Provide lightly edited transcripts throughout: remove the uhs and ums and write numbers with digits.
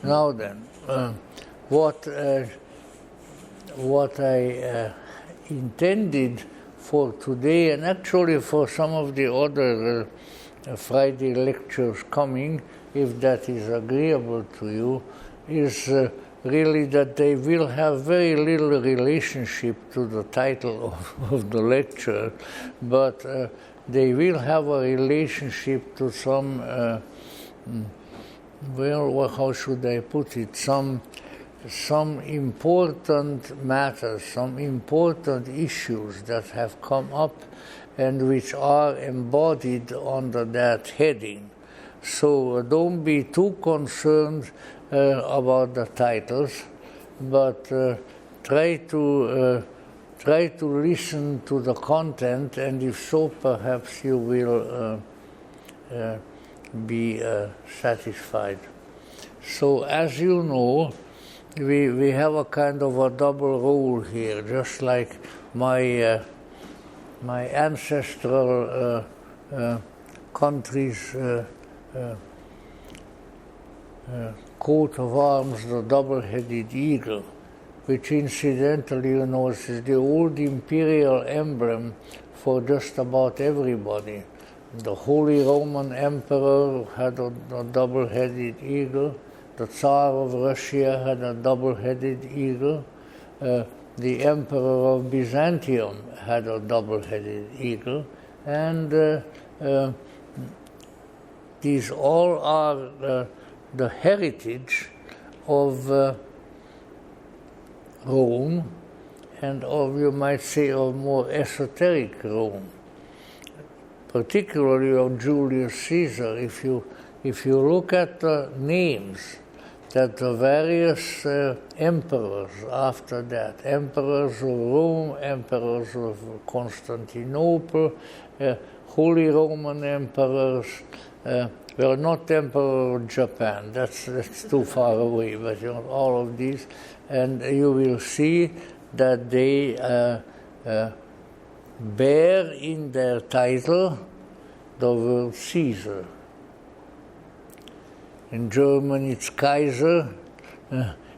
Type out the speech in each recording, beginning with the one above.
Now then, what I intended for today, and actually for some of the other Friday lectures coming, if that is agreeable to you, is really that they will have very little relationship to the title of the lecture, but they will have a relationship to some, well, how should I put it, some important matters, some important issues that have come up and which are embodied under that heading. So don't be too concerned about the titles, but try to listen to the content, and if so, perhaps you will be satisfied. So as you know, we have a kind of a double role here, just like my ancestral country's coat of arms, the double-headed eagle, which incidentally, you know, is the old imperial emblem for just about everybody. The Holy Roman Emperor had a double-headed eagle. The Tsar of Russia had a double-headed eagle. The Emperor of Byzantium had a double-headed eagle. And these all are the heritage of Rome, and of, you might say, of more esoteric Rome, particularly of Julius Caesar. If you look at the names that the various emperors after that, emperors of Rome, emperors of Constantinople, Holy Roman emperors, well, not Emperor of Japan, that's too far away, but you know, all of these, and you will see that they bear in their title the word Caesar. In German it's Kaiser,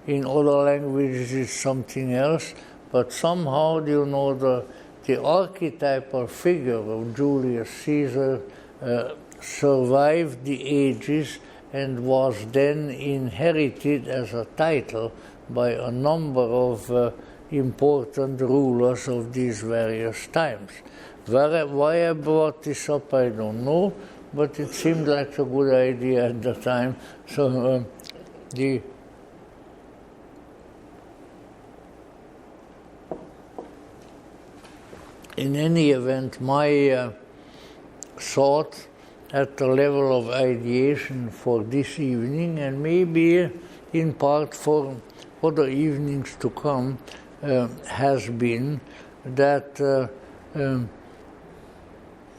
in other languages it's something else, but somehow, you know, the archetypal figure of Julius Caesar survived the ages and was then inherited as a title by a number of important rulers of these various times. Why I brought this up, I don't know, but it seemed like a good idea at the time. So in any event, my thought at the level of ideation for this evening, and maybe in part for other evenings to come, has been that there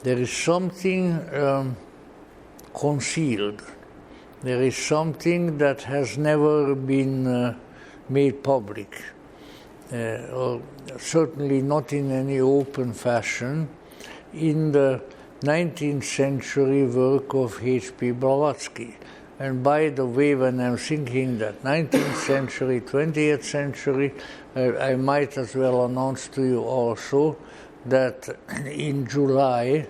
is something concealed. There is something that has never been made public, or certainly not in any open fashion, in the 19th century work of H.P. Blavatsky. And by the way, when I'm thinking that 19th century, 20th century, I might as well announce to you also that in July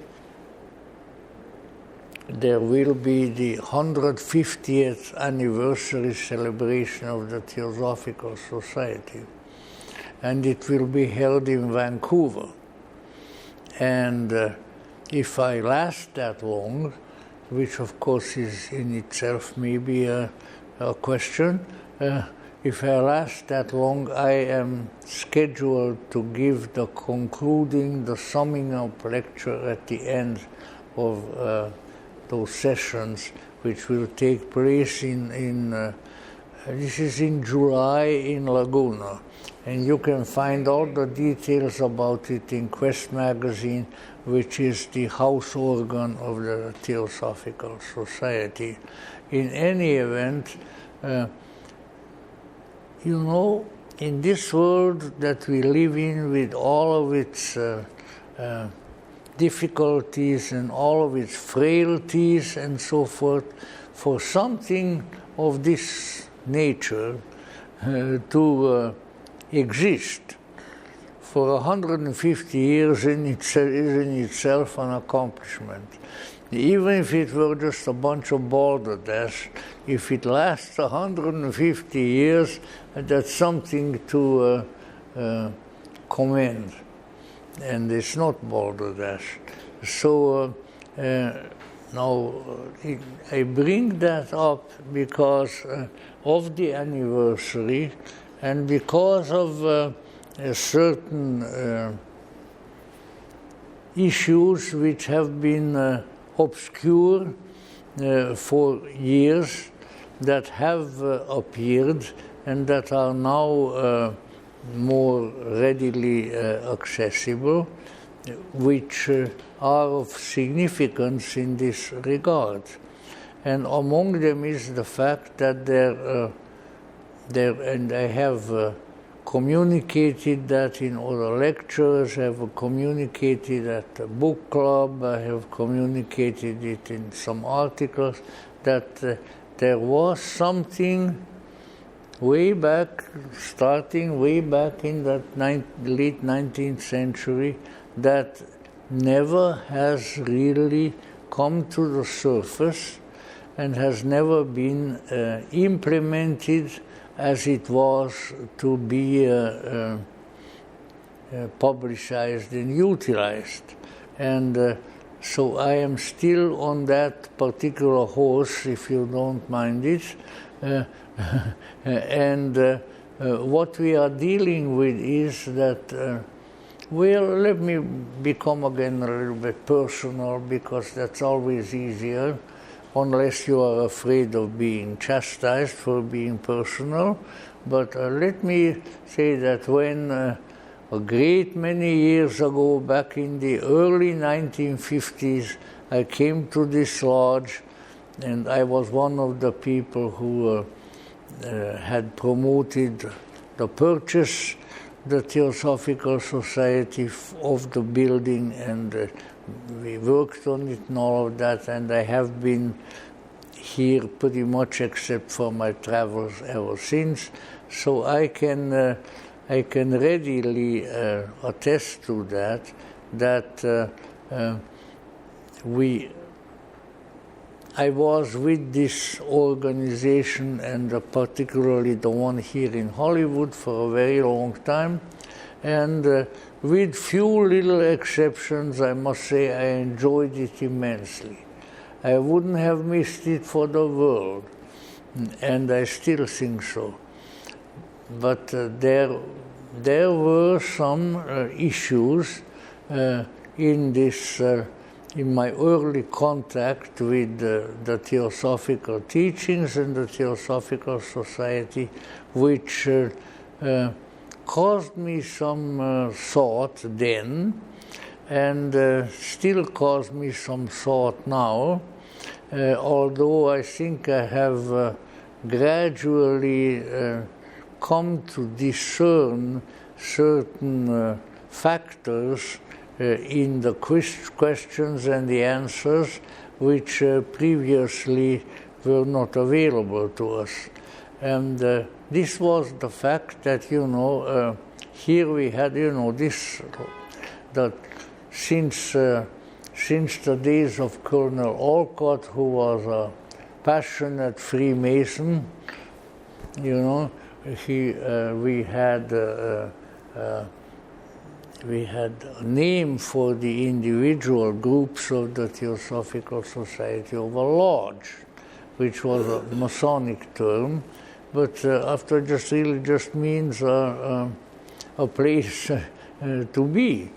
there will be the 150th anniversary celebration of the Theosophical Society. And it will be held in Vancouver. And if I last that long, which of course is in itself maybe a question, if I last that long, I am scheduled to give the concluding, the summing up lecture at the end of those sessions, which will take place this is in July in Laguna. And you can find all the details about it in Quest magazine, which is the house organ of the Theosophical Society. In any event, you know, in this world that we live in, with all of its difficulties and all of its frailties and so forth, for something of this nature to exist for 150 years is in itself an accomplishment. Even if it were just a bunch of balderdash, if it lasts 150 years, that's something to commend. And it's not balderdash. So now I bring that up because of the anniversary and because of certain issues which have been obscure for years, that have appeared and that are now more readily accessible, which are of significance in this regard. And among them is the fact that and I have communicated that in other lectures, I have communicated at the book club, I have communicated it in some articles, that there was something way back, starting way back in that late 19th century, that never has really come to the surface and has never been implemented as it was to be publicized and utilized. And so I am still on that particular horse, if you don't mind it. And what we are dealing with is that, well, let me become again a little bit personal, because that's always easier, unless you are afraid of being chastised for being personal. But let me say that when a great many years ago, back in the early 1950s, I came to this lodge, and I was one of the people who had promoted the purchase, the Theosophical Society of the building, and we worked on it and all of that, and I have been here pretty much except for my travels ever since. So I can readily attest to that I was with this organization, and particularly the one here in Hollywood, for a very long time, and with few little exceptions, I must say I enjoyed it immensely. I wouldn't have missed it for the world, and I still think so. But there were some issues in this, in my early contact with the Theosophical teachings and the Theosophical Society, which caused me some thought then, and still cause me some thought now, although I think I have gradually come to discern certain factors in the questions and the answers which previously were not available to us. And this was the fact that, here we had, this, that since the days of Colonel Olcott, who was a passionate Freemason, we had a name for the individual groups of the Theosophical Society of a lodge, which was a Masonic term, but after just means a place to be.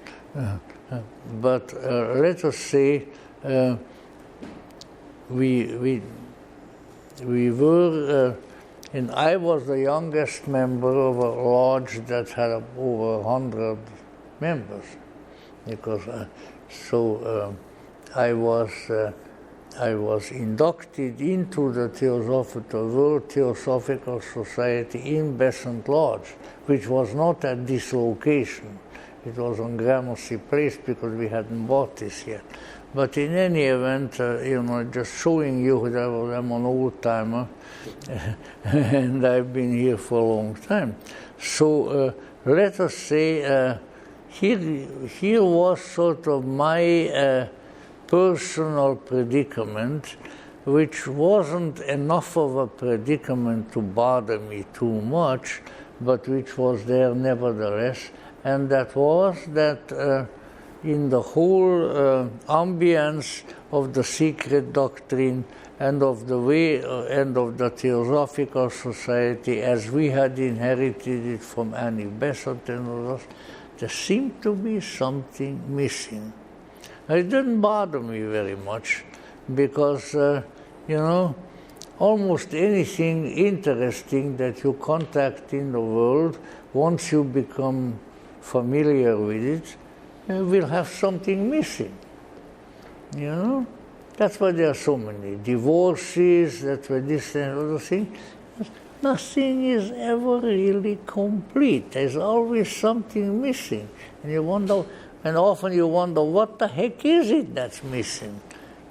But let us say we were, and I was the youngest member of a lodge that had over 100 members, because I was inducted into the World Theosophical Society in Besant Lodge, which was not at this location. It was on Gramercy Place because we hadn't bought this yet. But in any event, just showing you that I'm an old-timer, and I've been here for a long time. So let us say, here was sort of my personal predicament, which wasn't enough of a predicament to bother me too much, but which was there nevertheless, and that was that in the whole ambience of the secret doctrine and of the way and of the Theosophical Society as we had inherited it from Annie Besant and others, there seemed to be something missing. It didn't bother me very much because, almost anything interesting that you contact in the world, once you become familiar with it, will have something missing. That's why there are so many divorces, that's why this and other thing. Nothing is ever really complete. There's always something missing. And often you wonder, what the heck is it that's missing?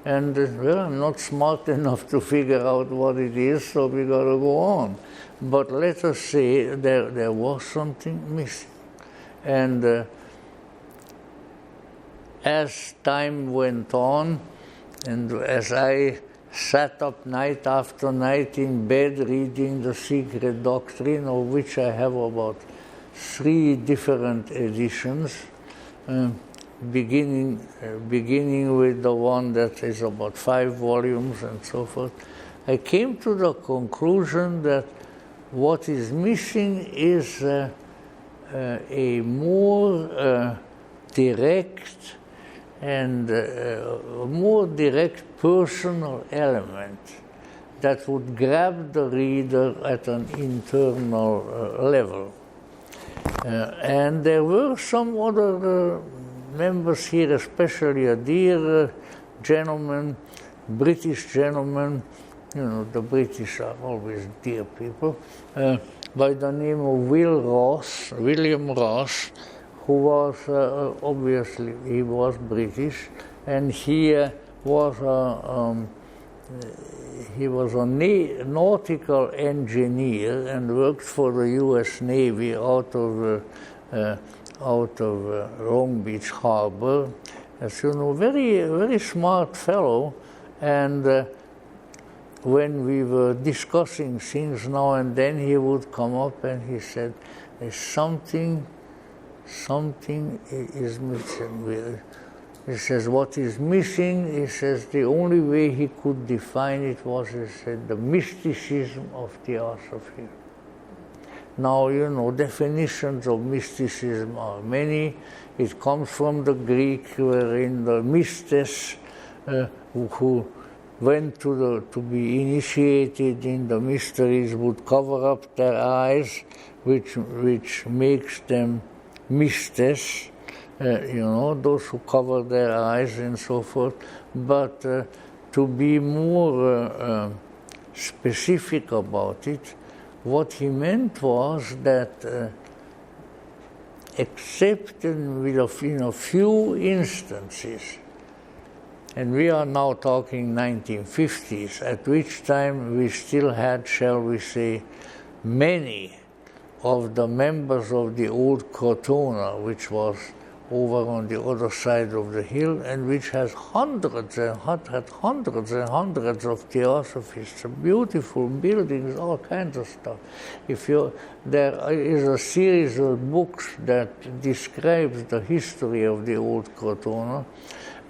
And I'm not smart enough to figure out what it is, so we got to go on. But let us say there was something missing. And as time went on, and as I sat up night after night in bed reading the Secret Doctrine, of which I have about 3 different editions, beginning with the one that is about 5 volumes and so forth, I came to the conclusion that what is missing is a more direct and more direct personal element that would grab the reader at an internal level. And there were some other members here, especially a dear gentleman, British gentleman, the British are always dear people, by the name of William Ross, who was obviously, he was British, and he was a nautical engineer and worked for the U.S. Navy out of Long Beach Harbor. As very smart fellow, and when we were discussing things now and then, he would come up and he said, "There's something is missing." He says, what is missing, he says, the only way he could define it was, he said, the mysticism of Theosophy. Now, definitions of mysticism are many. It comes from the Greek, wherein the mystes, who went to be initiated in the mysteries, would cover up their eyes, which makes them mystes, those who cover their eyes and so forth. But to be more specific about it, what he meant was that except in a few instances, and we are now talking 1950s, at which time we still had, shall we say, many of the members of the old Crotona, which was over on the other side of the hill, and which has hundreds and hundreds of theosophists, beautiful buildings, all kinds of stuff. There is a series of books that describes the history of the old Crotona,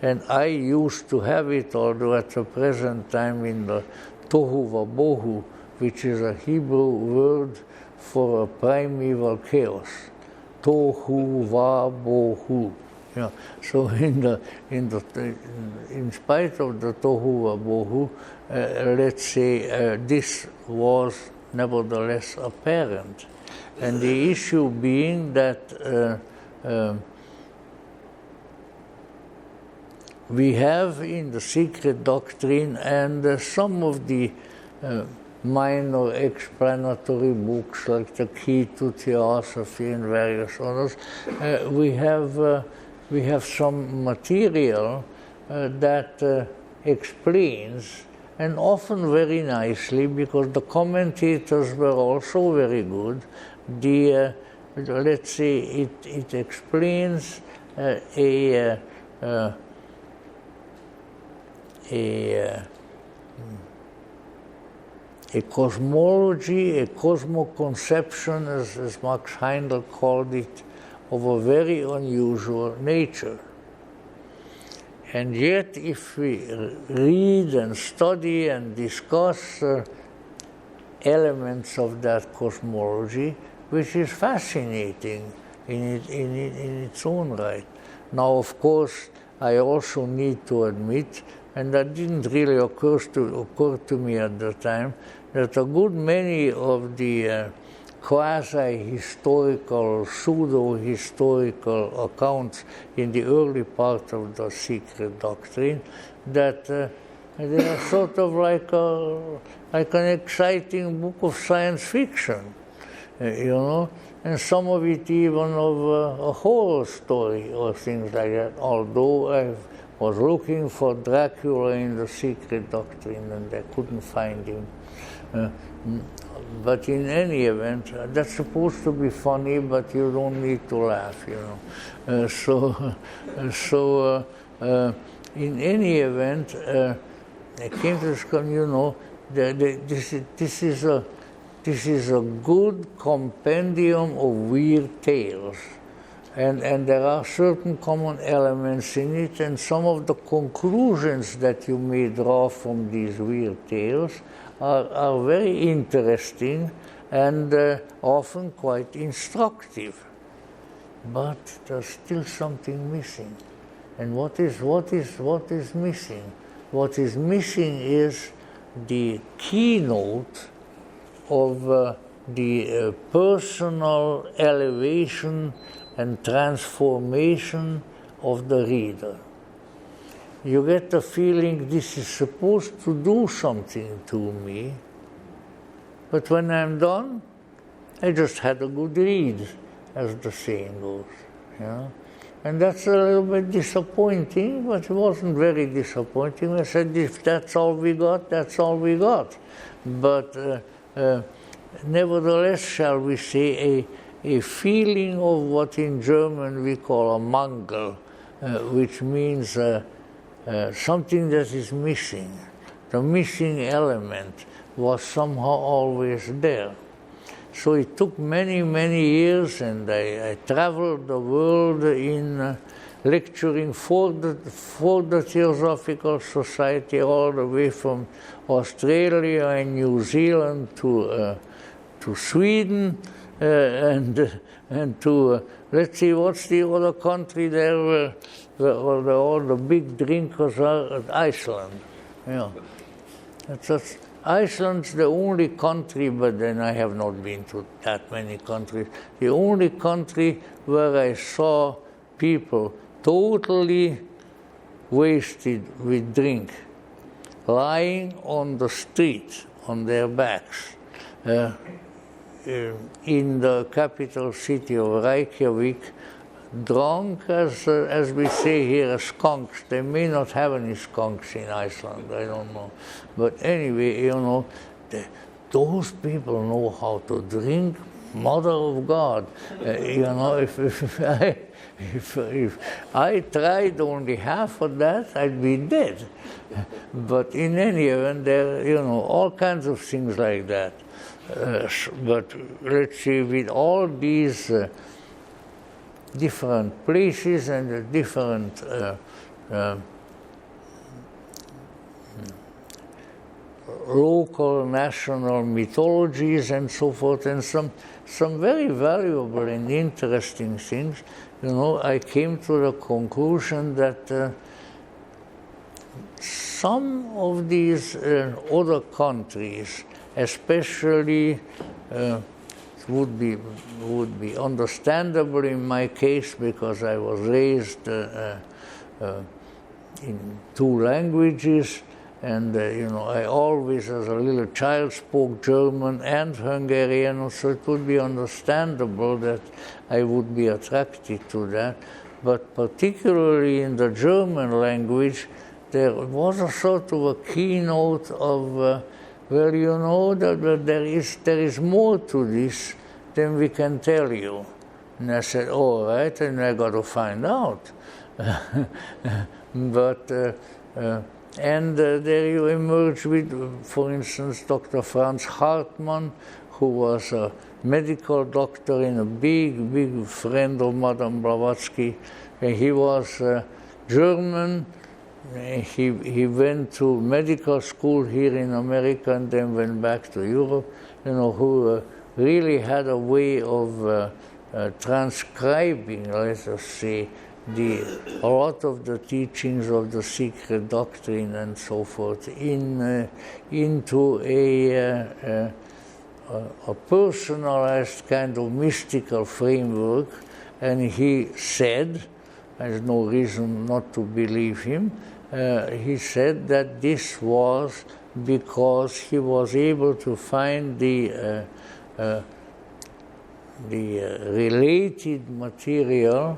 and I used to have it, although at the present time in the Tohu Vabohu, which is a Hebrew word for a primeval chaos. Tohu Vabohu. So in spite of the Tohu Vabohu, let's say this was nevertheless apparent. And the issue being that we have in the secret doctrine and some of the minor explanatory books like The Key to Theosophy and various others, we have some material that explains, and often very nicely, because the commentators were also very good. Let's say it explains a cosmology, a cosmoconception, as Max Heindel called it, of a very unusual nature. And yet, if we read and study and discuss elements of that cosmology, which is fascinating in its own right. Now, of course, I also need to admit, and that didn't really occur to me at the time, that a good many of the quasi-historical, pseudo-historical accounts in the early part of the secret doctrine, that they are sort of like an exciting book of science fiction, and some of it even of a horror story or things like that, although I was looking for Dracula in the secret doctrine and I couldn't find him. But in any event, that's supposed to be funny, but you don't need to laugh, in any event, I came to this, this is a good compendium of weird tales. And there are certain common elements in it, and some of the conclusions that you may draw from these weird tales are very interesting and often quite instructive. But there's still something missing. And what is missing? What is missing is the keynote of the personal elevation and transformation of the reader. You get the feeling this is supposed to do something to me, but when I'm done, I just had a good read, as the saying goes. And that's a little bit disappointing, but it wasn't very disappointing. I said, if that's all we got, that's all we got. But nevertheless, shall we say, a feeling of what in German we call a Mangel, which means something that is missing. The missing element was somehow always there. So it took many, many years, and I traveled the world in lecturing for the Theosophical Society, all the way from Australia and New Zealand to Sweden, and to, let's see, what's the other country there where all the big drinkers are? Iceland. Iceland's the only country, but then I have not been to that many countries, the only country where I saw people totally wasted with drink, lying on the street on their backs. In the capital city of Reykjavik, drunk as we say here, as skunks. They may not have any skunks in Iceland, I don't know. But anyway, those people know how to drink. Mother of God, if I tried only half of that, I'd be dead. But in any event, there all kinds of things like that. But let's see, with all these different places and different local, national mythologies and so forth, and some very valuable and interesting things, I came to the conclusion that some of these other countries, especially would be understandable in my case because I was raised in two languages, And I always, as a little child, spoke German and Hungarian, so it would be understandable that I would be attracted to that. But particularly in the German language, there was a sort of a keynote of, that there is more to this than we can tell you. And I said, all right, and I got to find out. But and there you emerge with, for instance, Dr. Franz Hartmann, who was a medical doctor and a big friend of Madame Blavatsky. He was German. He went to medical school here in America and then went back to Europe, who really had a way of transcribing, let us say, a lot of the teachings of the secret doctrine and so forth into a personalized kind of mystical framework. And he said, there's no reason not to believe him, he said that this was because he was able to find the related material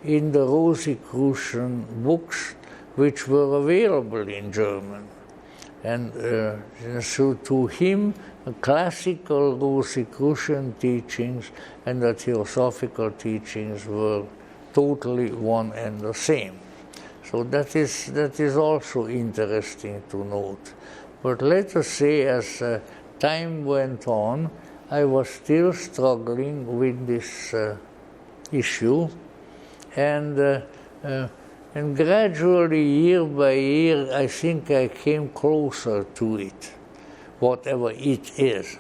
in the Rosicrucian books, which were available in German. And so to him, the classical Rosicrucian teachings and the theosophical teachings were totally one and the same. So that is also interesting to note. But let us say, as time went on, I was still struggling with this issue, and gradually, year by year, I think I came closer to it, whatever it is.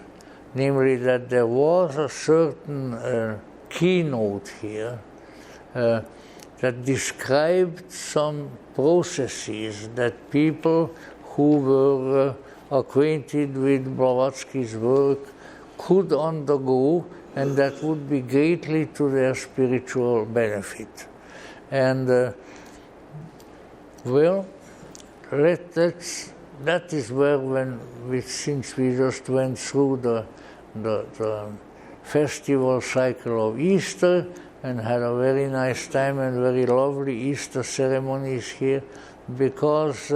Namely, that there was a certain keynote here that described some processes that people who were acquainted with Blavatsky's work could undergo, and that would be greatly to their spiritual benefit. And that is where since we just went through the festival cycle of Easter and had a very nice time and very lovely Easter ceremonies here, because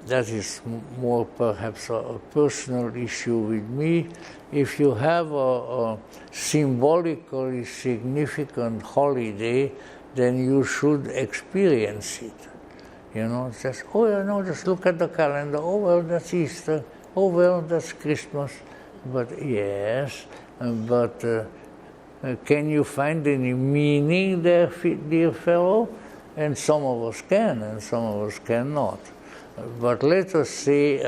that is more perhaps a personal issue with me. If you have a symbolically significant holiday, then you should experience it. Just, just look at the calendar. Oh, well, that's Easter. Oh, well, that's Christmas. But yes, can you find any meaning there, dear fellow? And some of us can, and some of us cannot. But let us say,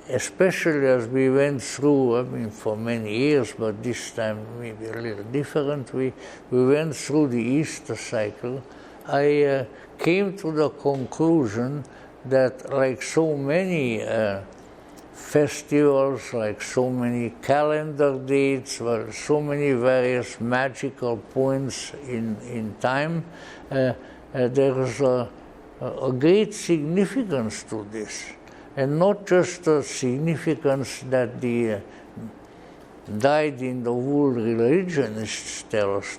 especially as we went through, for many years, but this time maybe a little different, we went through the Easter cycle, I came to the conclusion that, like so many festivals, like so many calendar dates, so many various magical points in time, there is a great significance to this. And not just the significance that the dyed-in-the-wool religionists tell us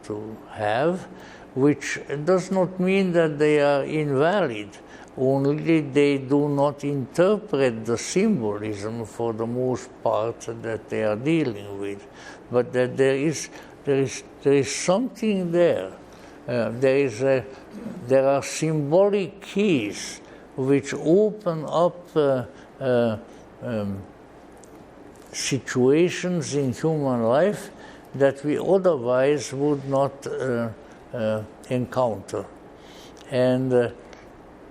to have, which does not mean that they are invalid, only they do not interpret the symbolism for the most part that they are dealing with, but that there is something there. There are symbolic keys which open up situations in human life that we otherwise would not encounter. And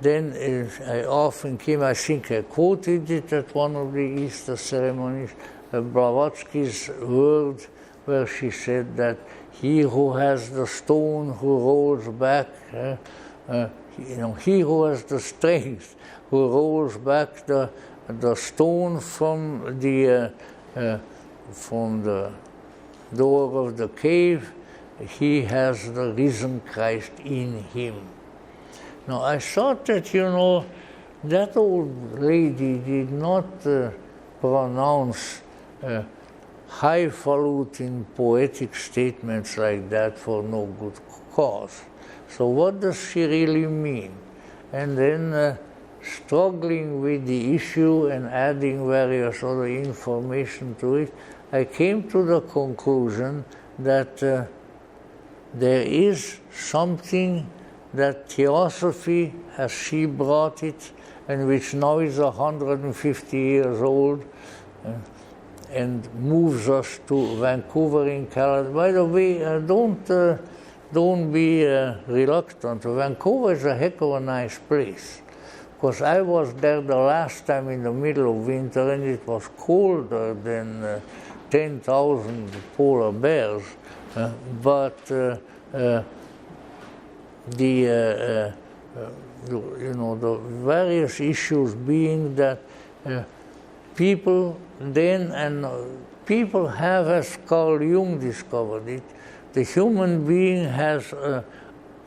then I often came, I think I quoted it at one of the Easter ceremonies, Blavatsky's word, where she said that he who has the stone who rolls back, he who has the strength who rolls back the stone from the door of the cave, he has the risen Christ in him. Now, I thought that, you know, that old lady did not pronounce highfalutin poetic statements like that for no good cause. So what does she really mean? And then struggling with the issue and adding various other information to it, I came to the conclusion that there is something that theosophy, as she brought it, and which now is 150 years old, and moves us to Vancouver in Canada. By the way, don't be reluctant. Vancouver is a heck of a nice place, because I was there the last time in the middle of winter, and it was colder than 10,000 polar bears. But you know, the various issues being that people then, and people have, as Carl Jung discovered it, the human being has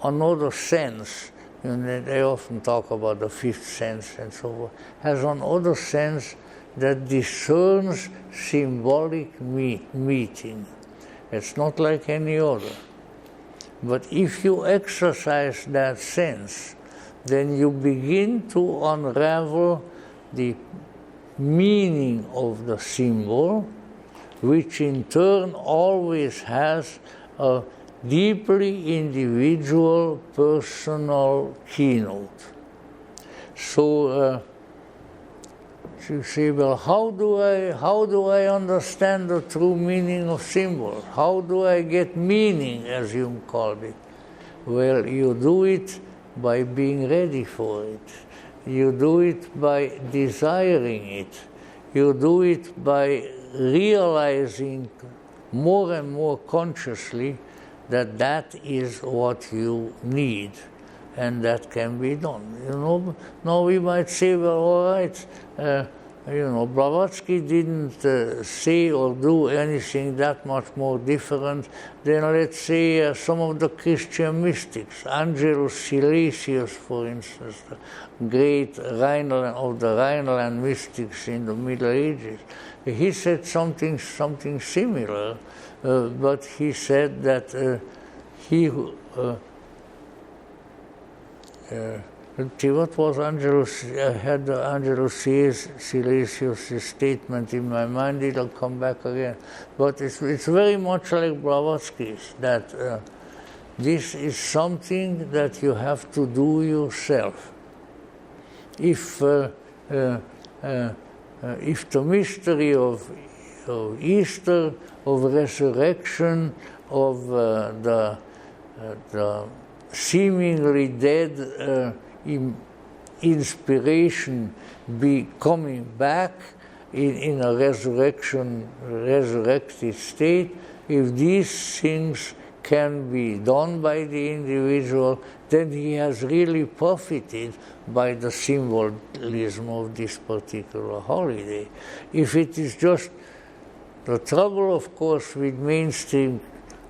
another sense. You know, they often talk about the fifth sense and so forth, has another sense that discerns symbolic meaning. It's not like any other. But if you exercise that sense, then you begin to unravel the meaning of the symbol, which in turn always has a deeply individual, personal keynote. So you say, well, how do I understand the true meaning of symbols? How do I get meaning, as Jung called it? Well, you do it by being ready for it. You do it by desiring it. You do it by realizing more and more consciously that that is what you need, and that can be done. You know, now we might say, well, all right, you know, Blavatsky didn't say or do anything that much more different than, let's say, some of the Christian mystics. Angelus Silesius, for instance, the great Rhineland of the Rhineland mystics in the Middle Ages. He said something similar, but he said that what was Angelus? I had Angelus Silesius' statement in my mind. It'll come back again. But it's very much like Blavatsky's, that this is something that you have to do yourself. If the mystery of Easter, of resurrection, of the seemingly dead inspiration be coming back in a resurrected state, if these things can be done by the individual, then he has really profited by the symbolism of this particular holiday. If it is just the trouble, of course, with mainstream,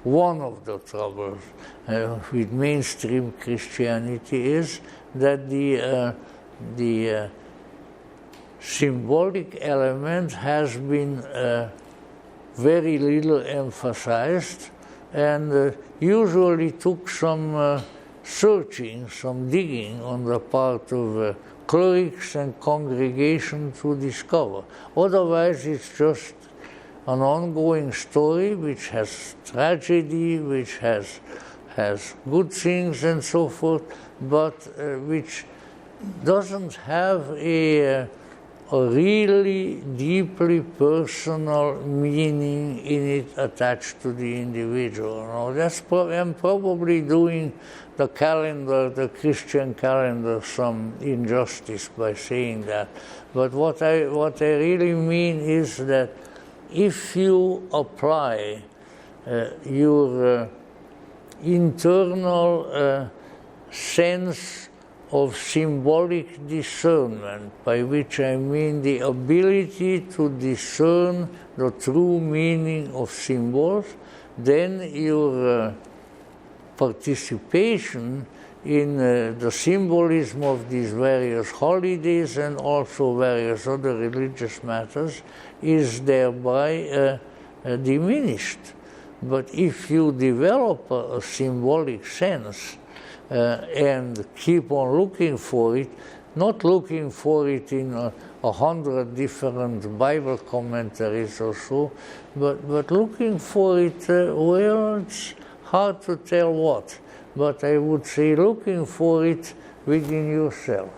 one of the troubles with mainstream Christianity is that the symbolic element has been very little emphasized, and usually took some searching, some digging on the part of clerics and congregation to discover. Otherwise, it's just an ongoing story which has tragedy, which has good things and so forth, but which doesn't have a really deeply personal meaning in it attached to the individual. Now, that's I'm probably doing the calendar, the Christian calendar, some injustice by saying that. But what I really mean is that if you apply your internal sense of symbolic discernment, by which I mean the ability to discern the true meaning of symbols, then your participation in the symbolism of these various holidays and also various other religious matters is thereby diminished. But if you develop a symbolic sense and keep on looking for it, not looking for it in 100 different Bible commentaries or so, but looking for it, well, it's hard to tell what, but I would say looking for it within yourself.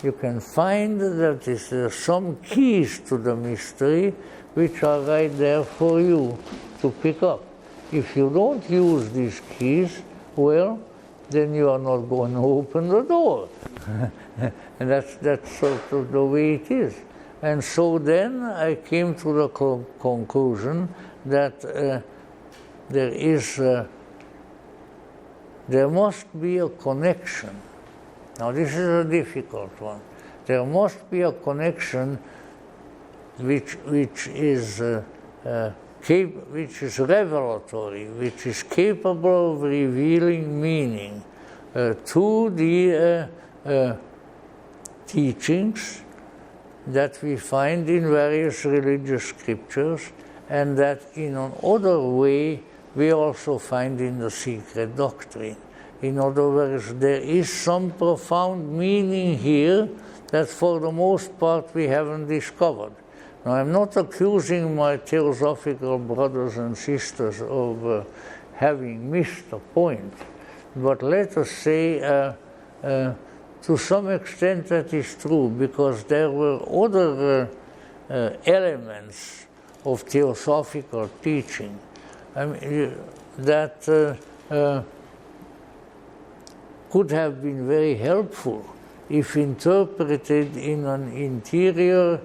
You can find that there are some keys to the mystery which are right there for you to pick up. If you don't use these keys, well, then you are not going to open the door. And that's sort of the way it is. And so then I came to the conclusion that there must be a connection. Now this is a difficult one. There must be a connection which is revelatory, which is capable of revealing meaning to the teachings that we find in various religious scriptures, and that in another way we also find in the secret doctrine. In other words, there is some profound meaning here that for the most part we haven't discovered. Now, I'm not accusing my theosophical brothers and sisters of having missed the point, but let us say to some extent that is true, because there were other elements of theosophical teaching that could have been very helpful if interpreted in an interior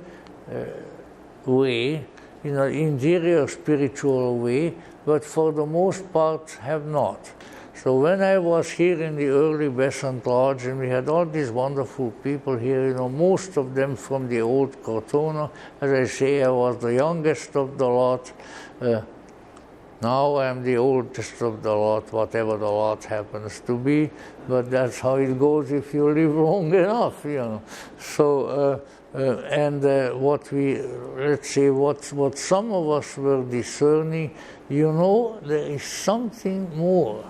way, in an interior spiritual way, but for the most part have not. So when I was here in the early Besant Lodge, and we had all these wonderful people here, most of them from the old Cortona. As I say, I was the youngest of the lot. Now I'm the oldest of the lot, whatever the lot happens to be, but that's how it goes if you live long enough, So, what some of us were discerning, there is something more.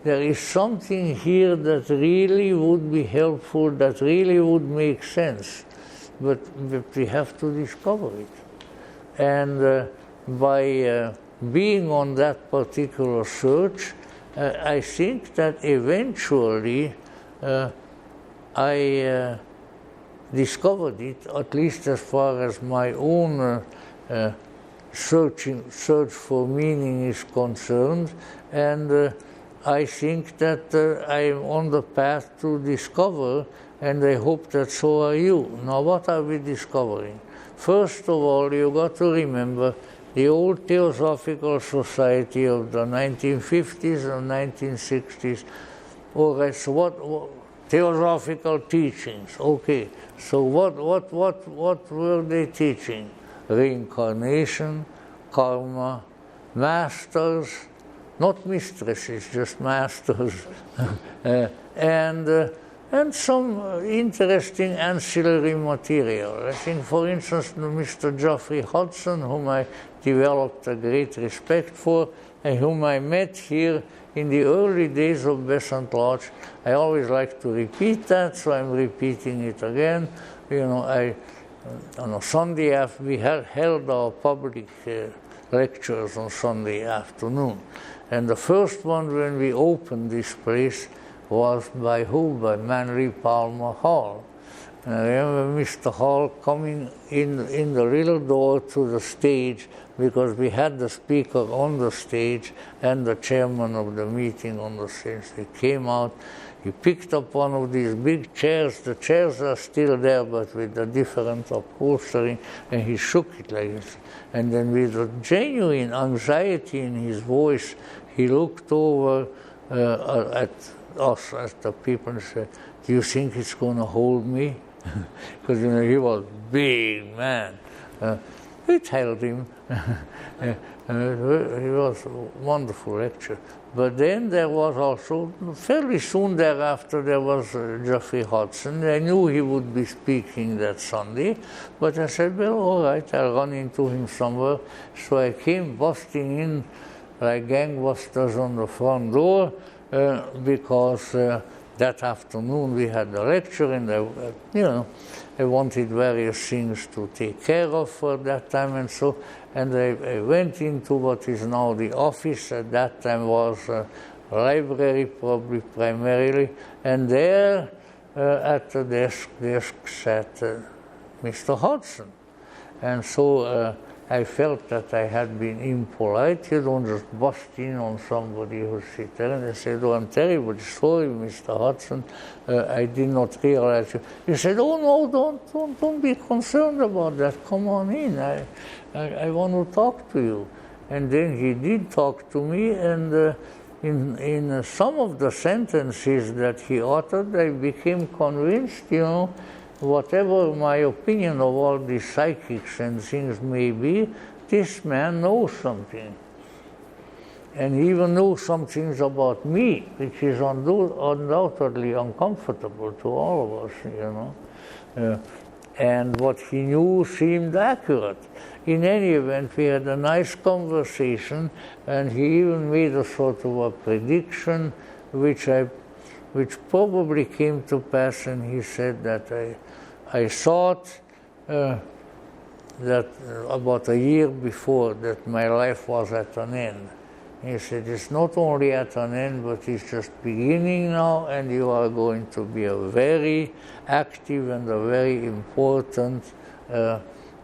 There is something here that really would be helpful, that really would make sense, but we have to discover it. And by being on that particular search, I think that eventually I discovered it, at least as far as my own search for meaning is concerned, and I think that I am on the path to discover, and I hope that so are you. Now, what are we discovering? First of all, you got to remember the old Theosophical Society of the 1950s and 1960s, or as what theosophical teachings. Okay, so what were they teaching? Reincarnation, karma, masters, not mistresses, just masters, and some interesting ancillary material. I think, for instance, Mr. Geoffrey Hodgson, whom I developed a great respect for, and whom I met here in the early days of Besant Lodge. I always like to repeat that, so I'm repeating it again. On a Sunday we held our public lectures on Sunday afternoon. And the first one, when we opened this place, was by who? By Manly Palmer Hall. And I remember Mr. Hall coming in the little door to the stage, because we had the speaker on the stage and the chairman of the meeting on the stage. He came out, he picked up one of these big chairs. The chairs are still there, but with a different upholstery, and he shook it like this. And then with a genuine anxiety in his voice, he looked over at us, as the people, and said, "Do you think it's going to hold me?" Because he was a big man. it held him. It was a wonderful lecture. But then there was also, fairly soon thereafter, there was Geoffrey Hodgson. I knew he would be speaking that Sunday, but I said, well, all right, I'll run into him somewhere. So I came busting in like gangbusters on the front door because that afternoon we had a lecture, and I wanted various things to take care of for that time, and so. And I went into what is now the office. At that time was a library, probably primarily. And there, at the desk sat Mr. Hodgson. And so I felt that I had been impolite. You don't just bust in on somebody who sits there. And I said, oh, I'm terribly sorry, Mr. Hodgson. I did not realize you. He said, oh, no, don't be concerned about that. Come on in. I want to talk to you. And then he did talk to me, and in some of the sentences that he uttered, I became convinced, whatever my opinion of all these psychics and things may be, this man knows something. And he even knows some things about me, which is undoubtedly uncomfortable to all of us, and what he knew seemed accurate. In any event, we had a nice conversation, and he even made a sort of a prediction, which probably came to pass, and he said that I thought that about a year before that my life was at an end. He said, it's not only at an end, but it's just beginning now, and you are going to be a very active and a very important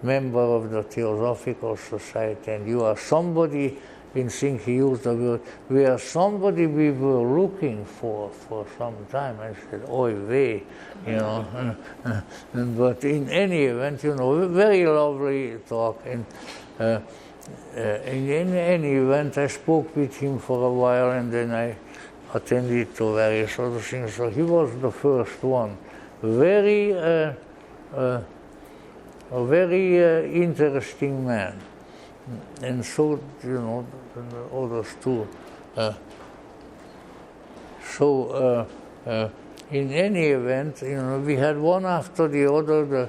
member of the Theosophical Society, and you are somebody, in think he used the word, we are somebody we were looking for some time. I said, oy vey, but in any event, very lovely talk. And in any event, I spoke with him for a while, and then I attended to various other things. So he was the first one. A very interesting man. And so, the others too. In any event, we had one after the other, the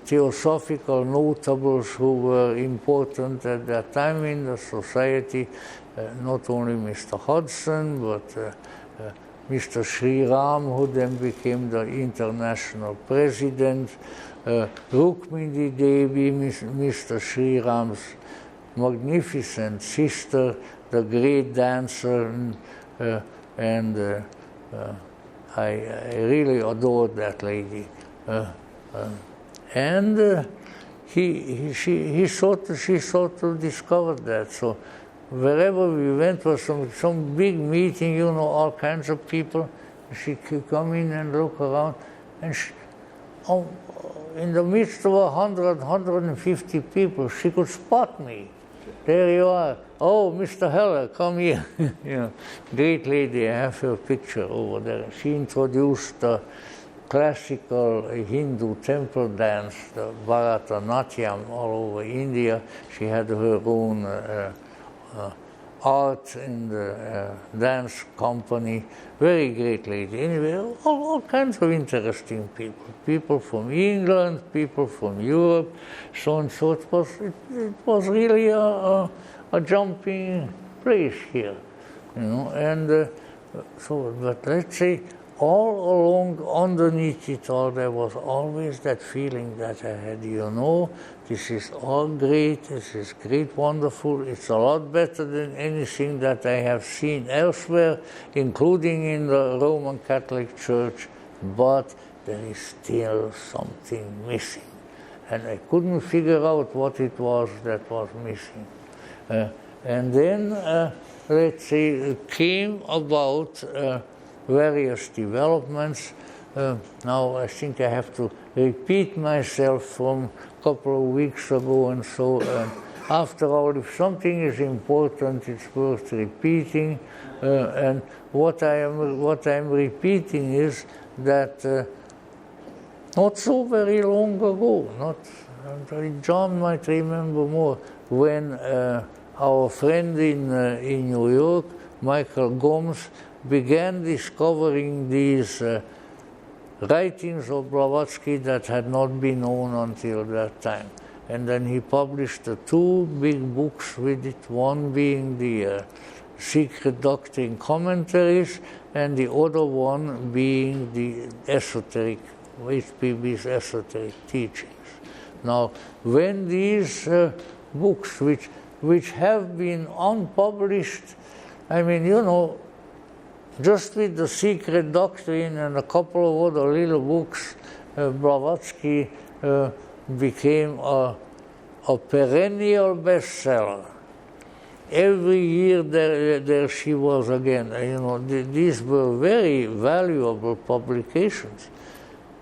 theosophical notables who were important at that time in the society, not only Mr. Hodgson, but Mr. Sri Ram, who then became the international president, Rukmini Devi, Mr. Sri Ram's magnificent sister, the great dancer, and I really adored that lady. And she sort of discovered that. So wherever we went was some big meeting, all kinds of people. She could come in and look around, and in the midst of 150 people, she could spot me. There you are. Oh, Mr. Hoeller, come here. Great lady. I have her picture over there. She introduced the classical Hindu temple dance, the Bharatanatyam, all over India. She had her own art in the dance company. Very great lady. Anyway, all kinds of interesting people. People from England, people from Europe, so on. So it was really a jumping place here, And but let's say, all along, underneath it all, there was always that feeling that I had, this is all great, this is great, wonderful, it's a lot better than anything that I have seen elsewhere, including in the Roman Catholic Church, but there is still something missing. And I couldn't figure out what it was that was missing. And then, let's say, it came about various developments. Now I think I have to repeat myself from a couple of weeks ago, and so after all, if something is important, it's worth repeating. And what I'm repeating is that not so very long ago, not John might remember more, when our friend in New York, Michael Gomes, began discovering these writings of Blavatsky that had not been known until that time. And then he published the two big books with it, one being the Secret Doctrine Commentaries, and the other one being the esoteric, HPB's esoteric teachings. Now, when these books, which have been unpublished, I mean, you know, just with the Secret Doctrine and a couple of other little books, Blavatsky became a perennial bestseller. Every year there she was again. You know, these were very valuable publications.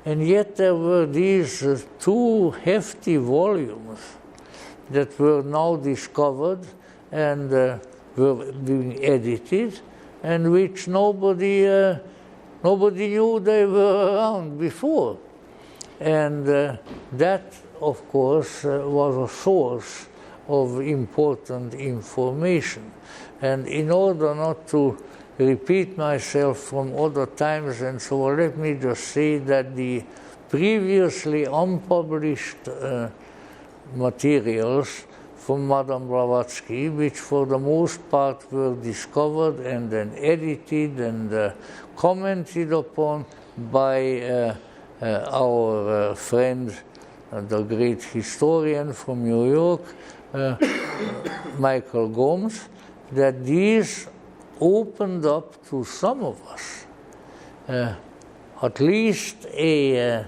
And yet there were these two hefty volumes that were now discovered and were being edited, and which nobody knew they were around before. And that, of course, was a source of important information. And in order not to repeat myself from other times and so on, let me just say that the previously unpublished materials from Madame Blavatsky, which for the most part were discovered and then edited and commented upon by our friend, the great historian from New York, Michael Gomes, that these opened up to some of us at least a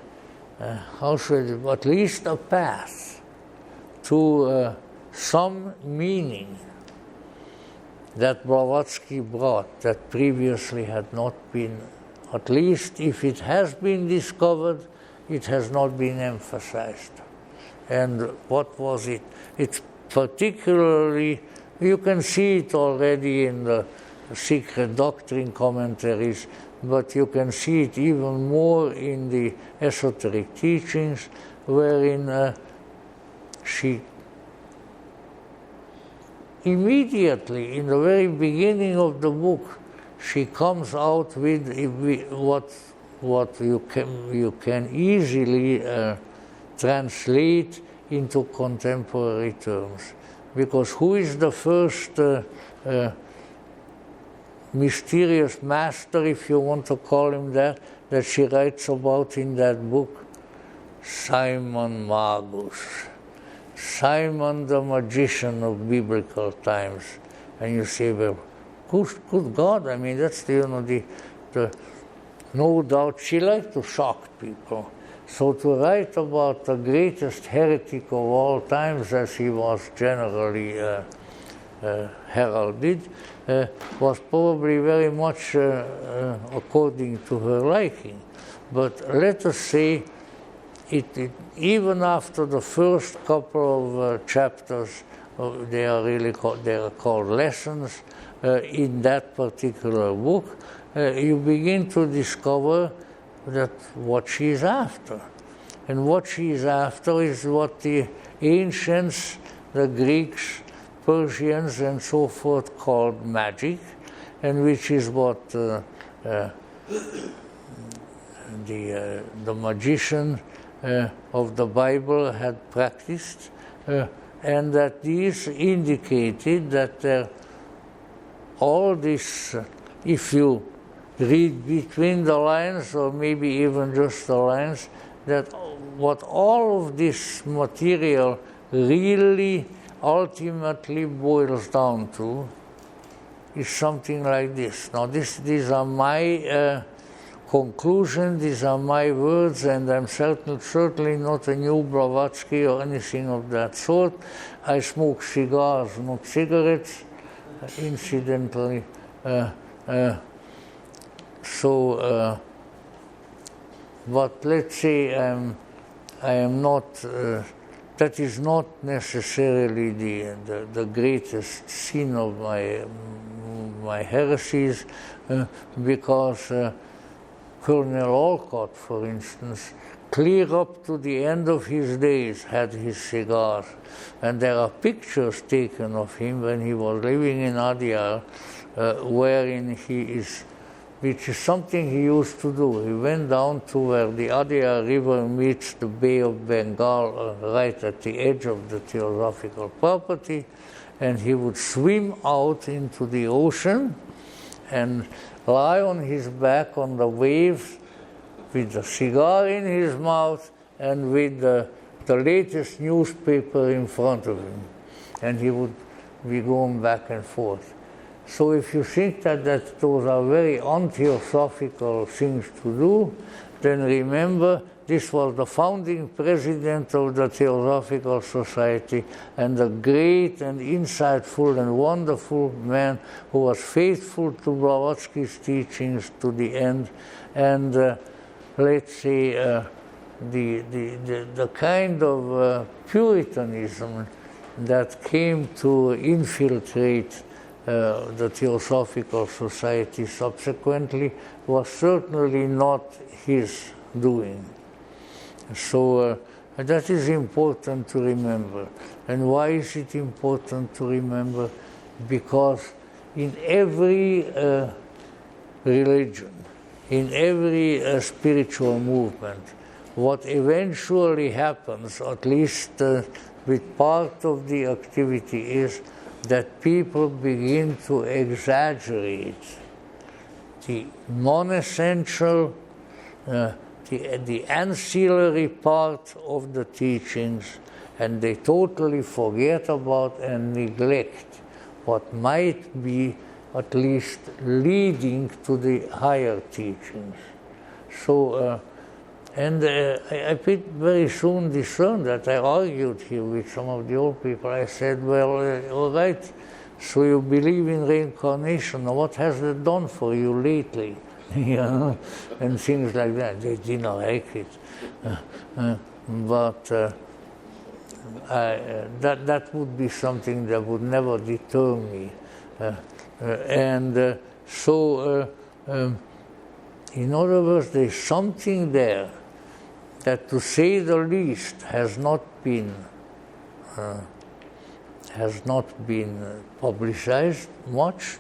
path to some meaning that Blavatsky brought that previously had not been, at least if it has been discovered, it has not been emphasized. And what was it? It's particularly, you can see it already in the Secret Doctrine commentaries, but you can see it even more in the esoteric teachings, wherein she immediately, in the very beginning of the book, she comes out with what you can easily translate into contemporary terms. Because who is the first mysterious master, if you want to call him that she writes about in that book? Simon Magus. Simon the magician of biblical times. And you say, well, good God, I mean, that's the no doubt she liked to shock people. So to write about the greatest heretic of all times, as he was generally heralded, was probably very much according to her liking. But let us say, even after the first couple of chapters, they are called lessons in that particular book, you begin to discover that what she is after. And what she is after is what the ancients, the Greeks, Persians, and so forth called magic, and which is what the magician of the Bible had practiced, and that these indicated that all this, if you read between the lines, or maybe even just the lines, that what all of this material really ultimately boils down to is something like this. Now, these are my conclusions, these are my words, and I'm certainly not a new Blavatsky or anything of that sort. I smoke cigars, not cigarettes, incidentally. But let's say I am not, that is not necessarily the greatest sin of my heresies, because Colonel Olcott, for instance, clear up to the end of his days, had his cigars. And there are pictures taken of him when he was living in Adyar, wherein he is, which is something he used to do. He went down to where the Adyar River meets the Bay of Bengal, right at the edge of the theosophical property, and he would swim out into the ocean and lie on his back on the waves with a cigar in his mouth and with the latest newspaper in front of him. And he would be going back and forth. So if you think that those are very untheosophical things to do, then remember this was the founding president of the Theosophical Society and a great and insightful and wonderful man who was faithful to Blavatsky's teachings to the end. And let's say the kind of Puritanism that came to infiltrate the Theosophical Society subsequently was certainly not his doing. So that is important to remember. And why is it important to remember? Because in every religion, in every spiritual movement, what eventually happens, at least with part of the activity, is that people begin to exaggerate the non-essential, the ancillary part of the teachings, and they totally forget about and neglect what might be at least leading to the higher teachings. So, I very soon discerned that. I argued here with some of the old people. I said, well, all right, so you believe in reincarnation. Now, what has that done for you lately? You know, and things like that. They didn't like it. But that would be something that would never deter me. So, in other words, there's something there that, to say the least, has not been publicized much,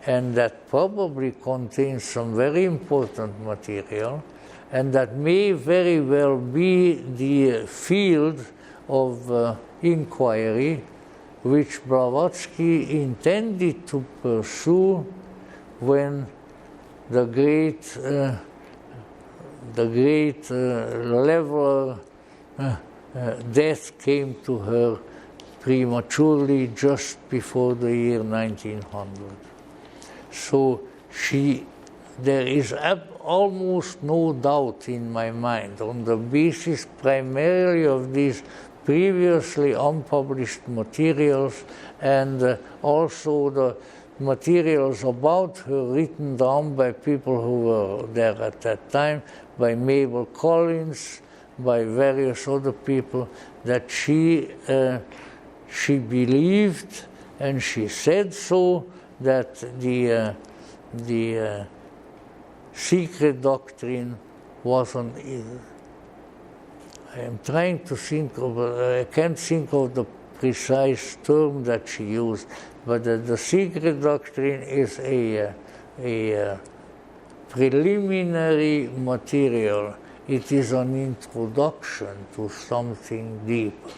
and that probably contains some very important material, and that may very well be the field of inquiry which Blavatsky intended to pursue when the great leveler death came to her prematurely just before the year 1900. So there is almost no doubt in my mind, on the basis primarily of these previously unpublished materials and also the materials about her written down by people who were there at that time, by Mabel Collins, by various other people, that she believed, and she said so, that the secret doctrine wasn't. I am trying to think of. I can't think of the precise term that she used, but the secret doctrine is a preliminary material. It is an introduction to something deeper.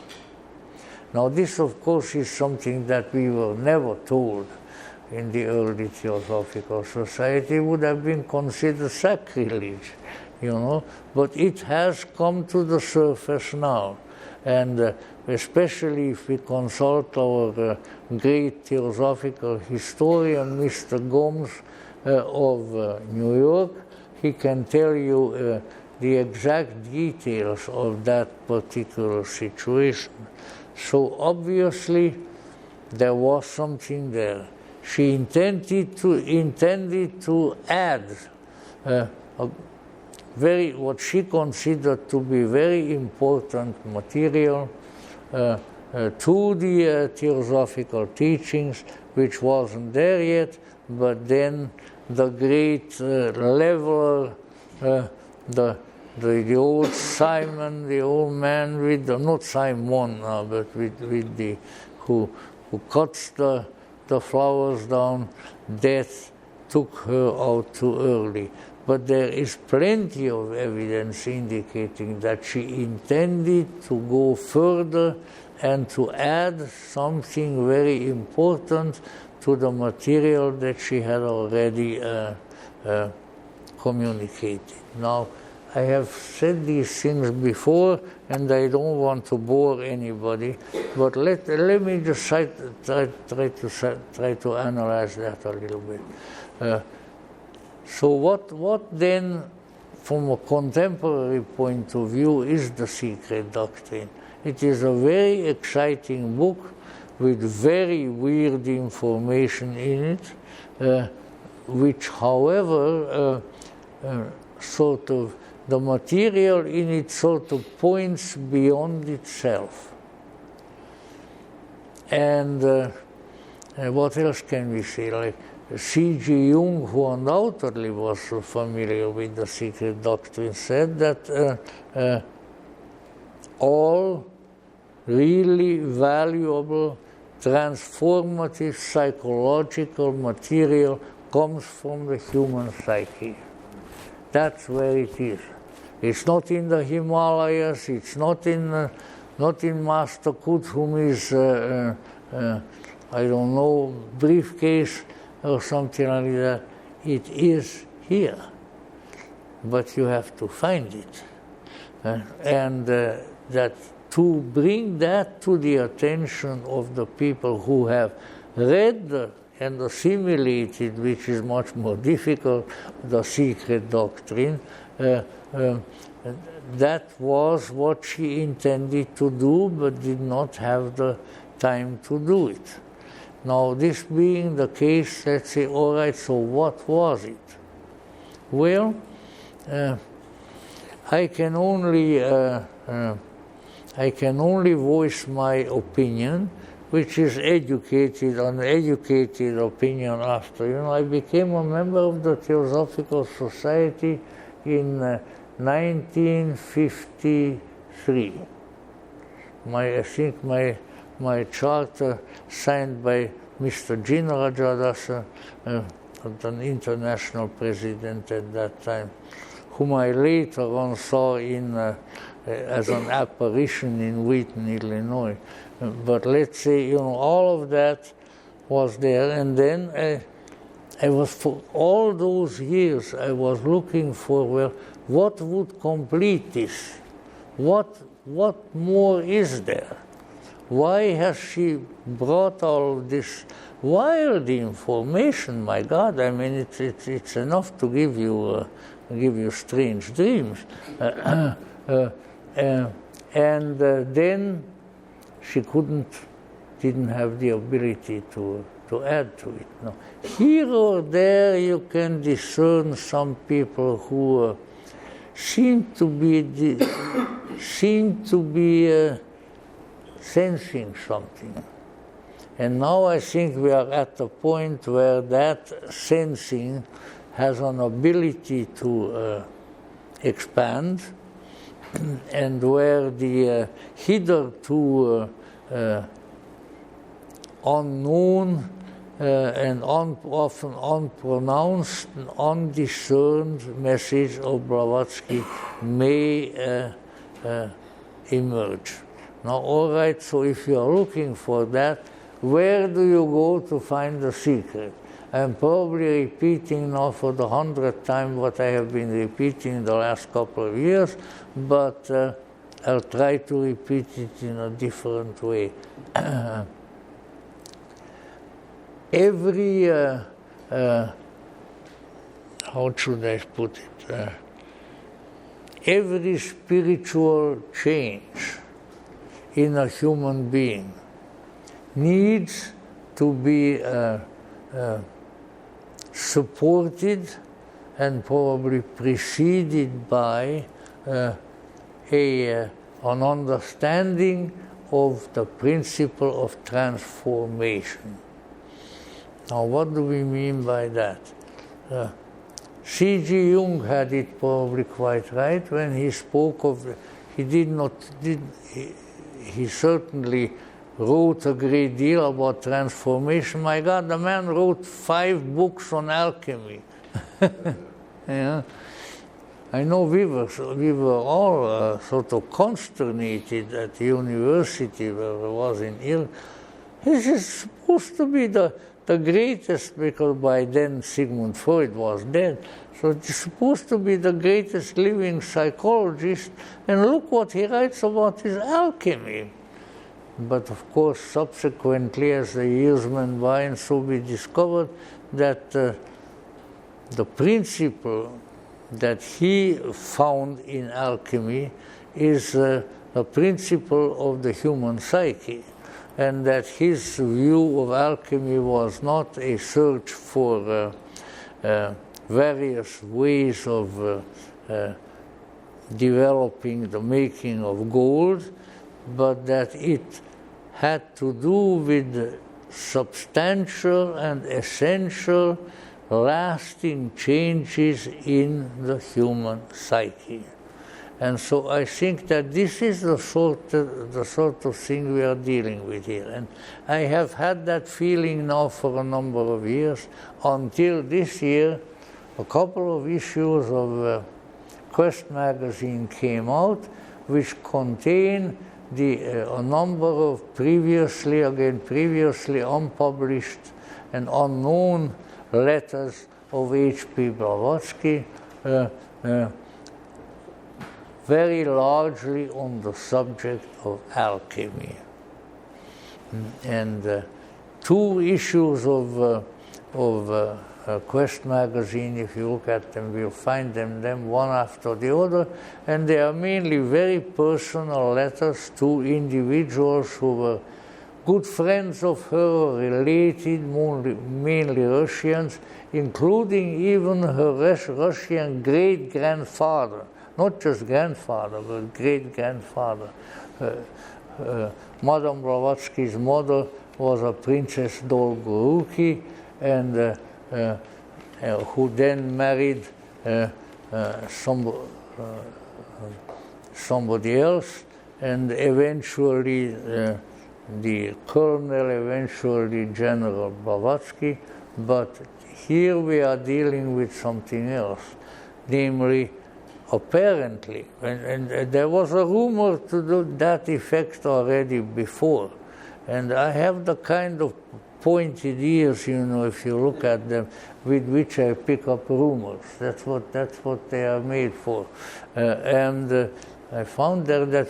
Now, this, of course, is something that we were never told in the early Theosophical Society. It would have been considered sacrilege, you know, but it has come to the surface now. And especially if we consult our great theosophical historian, Mr. Gomes of New York, he can tell you the exact details of that particular situation. So obviously there was something there. She intended to add what she considered to be very important material to the theosophical teachings, which wasn't there yet, but then the great leveler, the the old Simon, the old man with the, not Simon now, but with the, who cuts the flowers down, death took her out too early. But there is plenty of evidence indicating that she intended to go further and to add something very important to the material that she had already communicated. Now, I have said these things before, and I don't want to bore anybody, but let me just try to analyze that a little bit. So what then, from a contemporary point of view, is the secret doctrine? It is a very exciting book with very weird information in it, which, however, sort of, the material in it sort of points beyond itself. And what else can we say? Like C.G. Jung, who undoubtedly was familiar with the secret doctrine, said that all really valuable, transformative, psychological material comes from the human psyche. That's where it is. It's not in the Himalayas, it's not in Master Kuthumi's, I don't know, briefcase or something like that. It is here, but you have to find it. And that to bring that to the attention of the people who have read and assimilated, which is much more difficult, the secret doctrine, that was what she intended to do, but did not have the time to do it. Now, this being the case, let's say, all right, so what was it? Well, I can only voice my opinion, which is an educated opinion after. I became a member of the Theosophical Society in 1953. I think my charter, signed by Mr. Jin Rajadasa, an international president at that time, whom I later on saw as an apparition in Wheaton, Illinois. But let's say, all of that was there. And then I was, for all those years, I was looking for, well, what would complete this? What more is there? Why has she brought all this wild information? My God, I mean, it's enough to give you strange dreams. And then she didn't have the ability to add to it. No. Here or there you can discern some people who seem to be sensing something. And now I think we are at a point where that sensing has an ability to expand, and where the hitherto unknown and often unpronounced, undiscerned message of Blavatsky may emerge. Now, all right, so if you are looking for that, where do you go to find the secret? I'm probably repeating now for the 100th time what I have been repeating the last couple of years, but I'll try to repeat it in a different way. Every, how should I put it? Every spiritual change in a human being needs to be supported and probably preceded by an understanding of the principle of transformation. Now, what do we mean by that? C.G. Jung had it probably quite right when he spoke of, he certainly wrote a great deal about transformation. My God, the man wrote 5 books on alchemy. Yeah. I know we were all sort of consternated at the university where I was in Ill. This is supposed to be the greatest, because by then Sigmund Freud was dead. So it's supposed to be the greatest living psychologist, and look what he writes about his alchemy. But of course, subsequently, as the years went by, and so we discovered that the principle that he found in alchemy is a principle of the human psyche, and that his view of alchemy was not a search for various ways of developing the making of gold, but that it had to do with substantial and essential lasting changes in the human psyche. And so I think that this is the sort of thing we are dealing with here. And I have had that feeling now for a number of years, until this year a couple of issues of Quest magazine came out, which contain a number of previously unpublished and unknown letters of H.P. Blavatsky, very largely on the subject of alchemy. And 2 issues of Quest magazine, if you look at them, we'll find them one after the other, and they are mainly very personal letters to individuals who were good friends of her, related, mainly Russians, including even her Russian great-grandfather, not just grandfather, but great-grandfather. Madame Blavatsky's mother was a Princess Dolgoruki, and who then married somebody else, and eventually the colonel, eventually General Blavatsky. But here we are dealing with something else, namely, apparently, and there was a rumor to that effect already before, and I have the kind of pointed ears, you know, if you look at them, with which I pick up rumors. That's what they are made for. And I found there that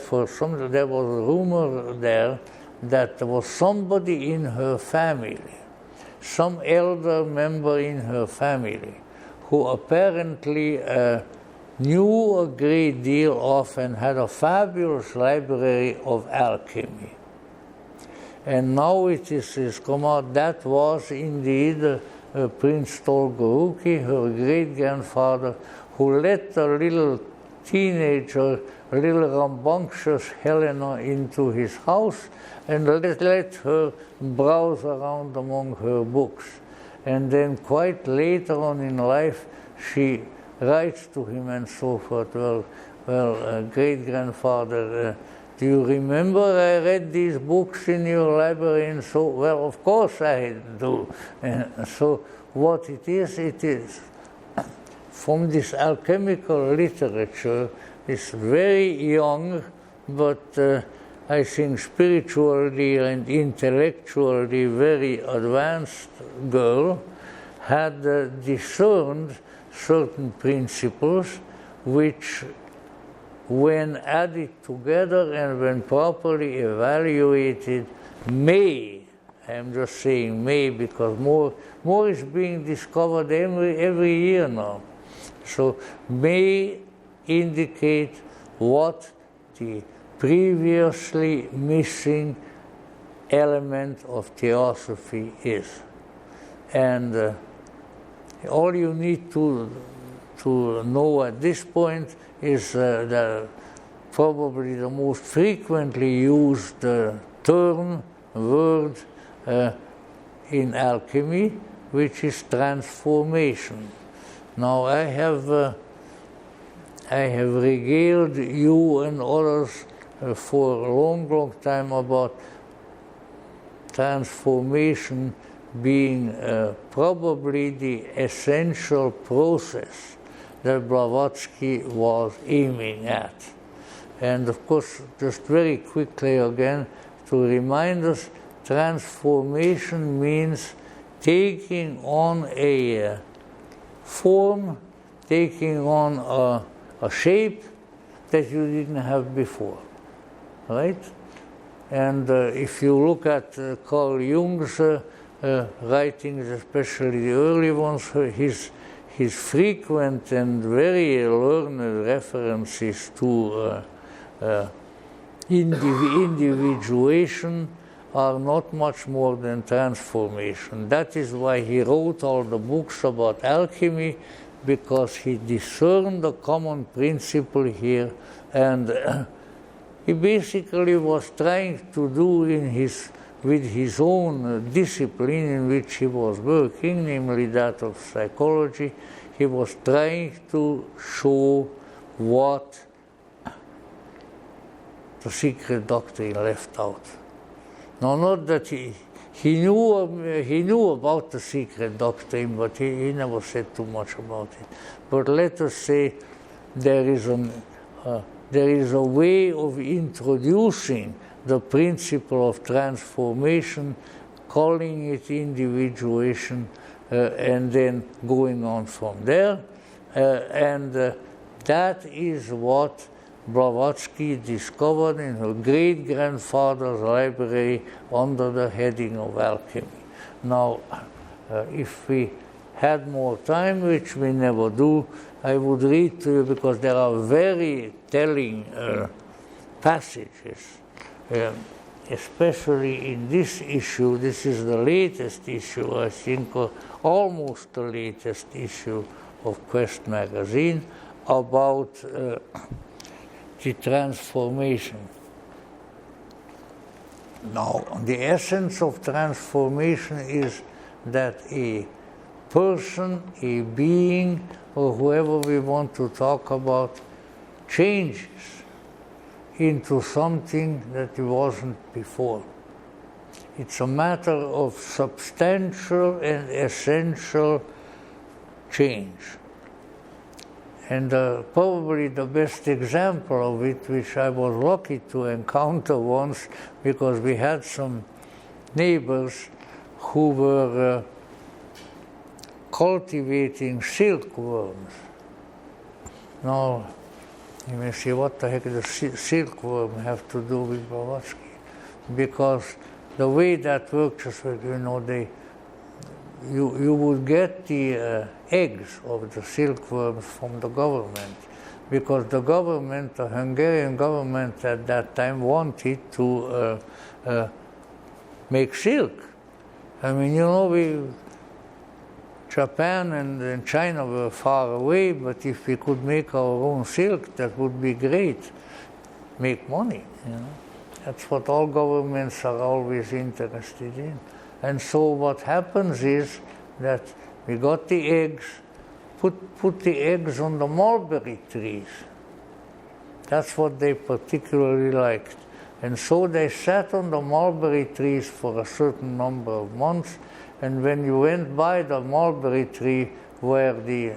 there was a rumor there that there was somebody in her family, some elder member in her family, who apparently knew a great deal of and had a fabulous library of alchemy. And now it is come out that was indeed Prince Dolgoruki, her great-grandfather, who let a little teenager, a little rambunctious Helena into his house and let her browse around among her books. And then quite later on in life, she writes to him and so forth, well, great-grandfather, do you remember I read these books in your library? And so, well, of course I do. And so what it is from this alchemical literature, this very young, but I think spiritually and intellectually very advanced girl had discerned certain principles which, when added together and when properly evaluated, may, I'm just saying may because more is being discovered every year now, so may indicate what the previously missing element of theosophy is. And all you need to know at this point is probably the most frequently used term, word in alchemy, which is transformation. Now I have regaled you and others for a long, long time about transformation being probably the essential process that Blavatsky was aiming at. And of course, just very quickly again, to remind us, transformation means taking on a form, taking on a shape that you didn't have before, right? And if you look at Carl Jung's writings, especially the early ones, his frequent and very learned references to individuation are not much more than transformation. That is why he wrote all the books about alchemy, because he discerned the common principle here, and he basically was trying to do with his own discipline in which he was working, namely that of psychology. He was trying to show what the secret doctrine left out. Now, not that he knew about the secret doctrine, but he never said too much about it. But let us say there is a way of introducing the principle of transformation, calling it individuation, and then going on from there. And that is what Blavatsky discovered in her great-grandfather's library under the heading of alchemy. Now, if we had more time, which we never do, I would read to you, because there are very telling passages, especially in this issue. This is the latest issue, I think, or almost the latest issue of Quest magazine, about the transformation. Now, the essence of transformation is that a person, a being, or whoever we want to talk about, changes into something that he wasn't before. It's a matter of substantial and essential change. And probably the best example of it, which I was lucky to encounter once, because we had some neighbors who were cultivating silkworms. Now, you may say, what the heck does silkworm have to do with Blavatsky? Because the way that works is, you would get the eggs of the silkworms from the government, because the government, the Hungarian government at that time, wanted to make silk. I mean, Japan and China were far away, but if we could make our own silk, that would be great. Make money, That's what all governments are always interested in. And so what happens is that we got the eggs, put the eggs on the mulberry trees. That's what they particularly liked. And so they sat on the mulberry trees for a certain number of months, and when you went by the mulberry tree where the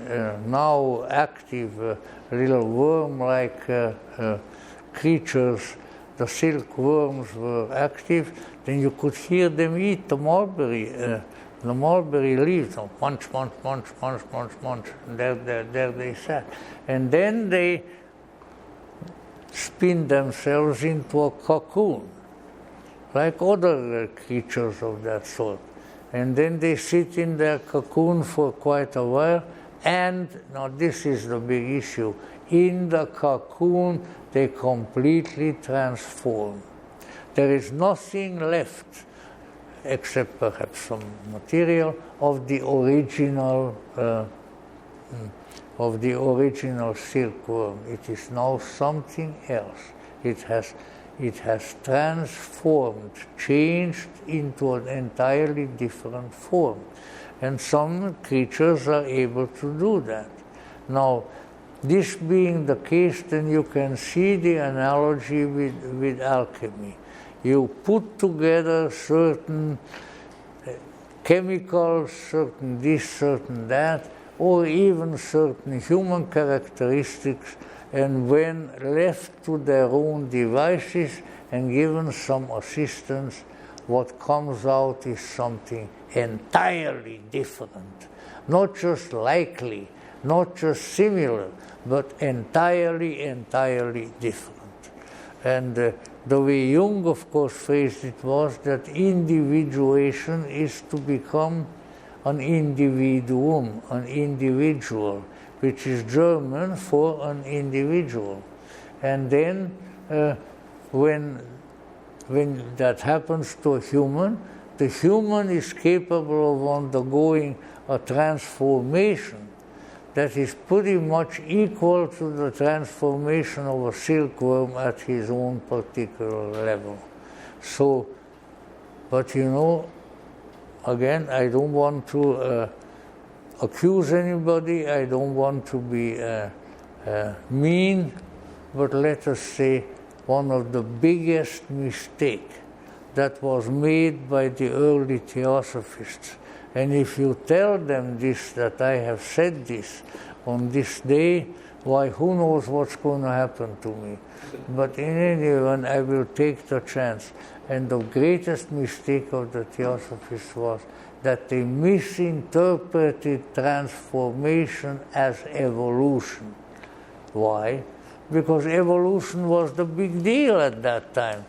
now active little worm-like creatures, the silkworms, were active, then you could hear them eat the mulberry leaves. Munch, munch, munch, munch, munch, munch. There they sat. And then they spin themselves into a cocoon, like other creatures of that sort. And then they sit in their cocoon for quite a while, and now this is the big issue. In the cocoon, they completely transform. There is nothing left, except perhaps some material, of the original silkworm. It is now something else. It has transformed, changed into an entirely different form. And some creatures are able to do that. Now, this being the case, then you can see the analogy with alchemy. You put together certain chemicals, certain this, certain that, or even certain human characteristics, and when left to their own devices and given some assistance, what comes out is something entirely different. Not just likely, not just similar, but entirely different. And the way Jung, of course, phrased it was that individuation is to become an individuum, an individual, which is German for an individual. And then when that happens to a human, the human is capable of undergoing a transformation that is pretty much equal to the transformation of a silkworm at his own particular level. So, but you know, again, I don't want to accuse anybody, I don't want to be mean, but let us say one of the biggest mistakes that was made by the early theosophists. And if you tell them this, that I have said this on this day, why, who knows what's going to happen to me. But in any event, I will take the chance. And the greatest mistake of the theosophists was that they misinterpreted transformation as evolution. Why? Because evolution was the big deal at that time.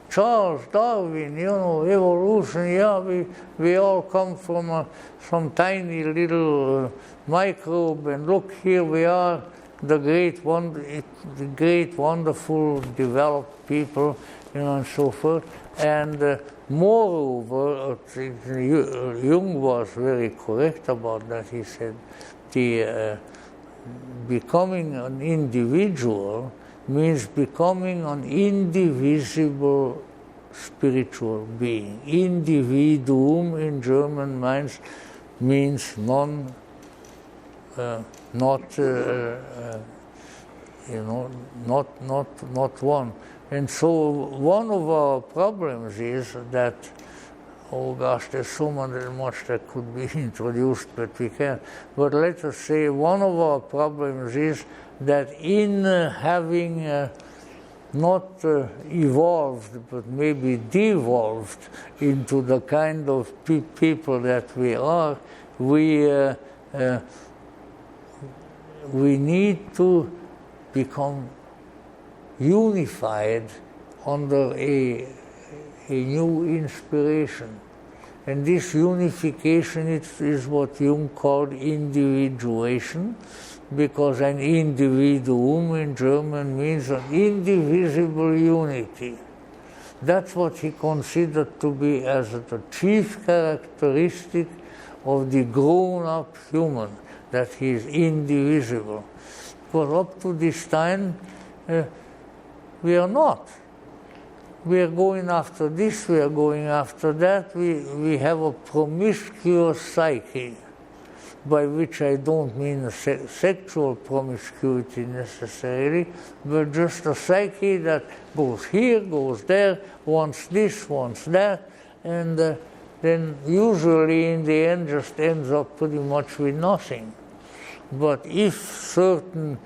Charles Darwin, you know, evolution, yeah, we all come from some tiny little microbe, and look, here we are, the great, wonderful, developed people, you know, and so forth. And moreover, Jung was very correct about that. He said the becoming an individual means becoming an indivisible spiritual being. Individuum in German means not one. And so one of our problems is that, oh gosh, there's so much that could be introduced, but we can't. But let us say one of our problems is that in having not evolved, but maybe devolved into the kind of people that we are, we need to become unified under a new inspiration. And this unification is what Jung called individuation, because an individuum in German means an indivisible unity. That's what he considered to be as the chief characteristic of the grown-up human, that he is indivisible. Because up to this time, we are not. We are going after this, we are going after that. We have a promiscuous psyche, by which I don't mean a sexual promiscuity necessarily, but just a psyche that goes here, goes there, wants this, wants that, and then usually in the end just ends up pretty much with nothing. But if certain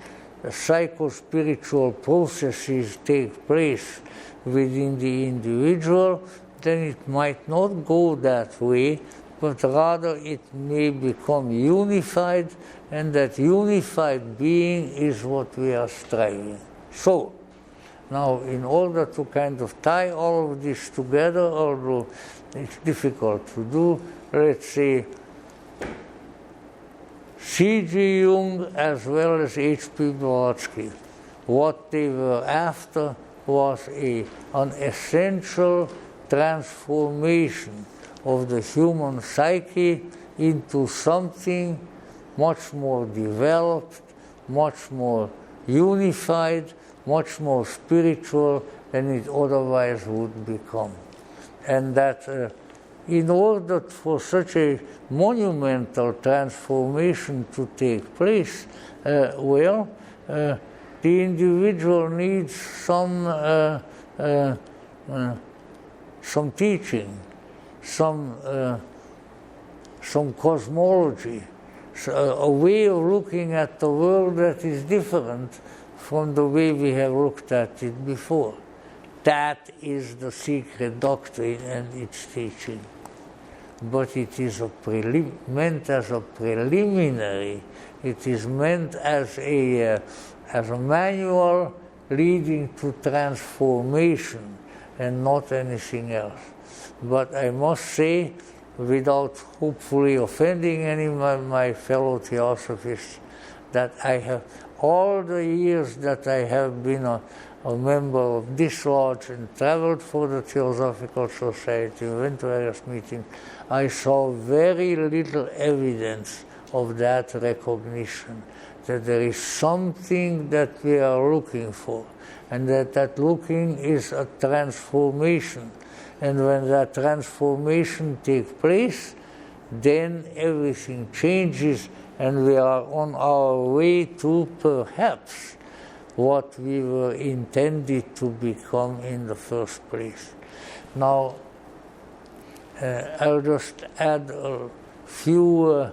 psycho-spiritual processes take place within the individual, then it might not go that way, but rather it may become unified, and that unified being is what we are striving. So, now in order to kind of tie all of this together, although it's difficult to do, let's say C.G. Jung as well as H.P. Blavatsky, what they were after was an essential transformation of the human psyche into something much more developed, much more unified, much more spiritual, than it otherwise would become. And that in order for such a monumental transformation to take place, the individual needs some teaching, some cosmology, a way of looking at the world that is different from the way we have looked at it before. That is the secret doctrine and its teaching. But it is meant as a preliminary. It is meant as a manual leading to transformation and not anything else. But I must say, without hopefully offending any of my fellow theosophists, that I have, all the years that I have been a member of this lodge and traveled for the Theosophical Society, went to various meetings, I saw very little evidence of that recognition, that there is something that we are looking for, and that looking is a transformation. And when that transformation takes place, then everything changes, and we are on our way to perhaps what we were intended to become in the first place. Now, I'll just add a few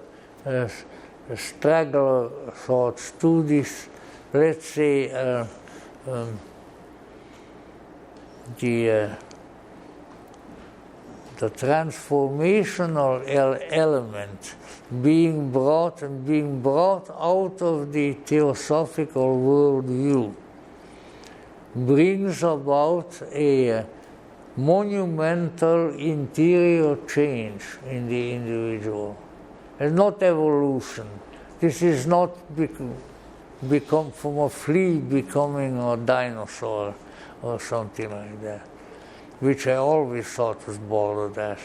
straggler thoughts to this. Let's say the transformational element being brought out of the theosophical worldview brings about a monumental interior change in the individual. It's not evolution. This is not become from a flea becoming a dinosaur or something like that, which I always thought was balderdash.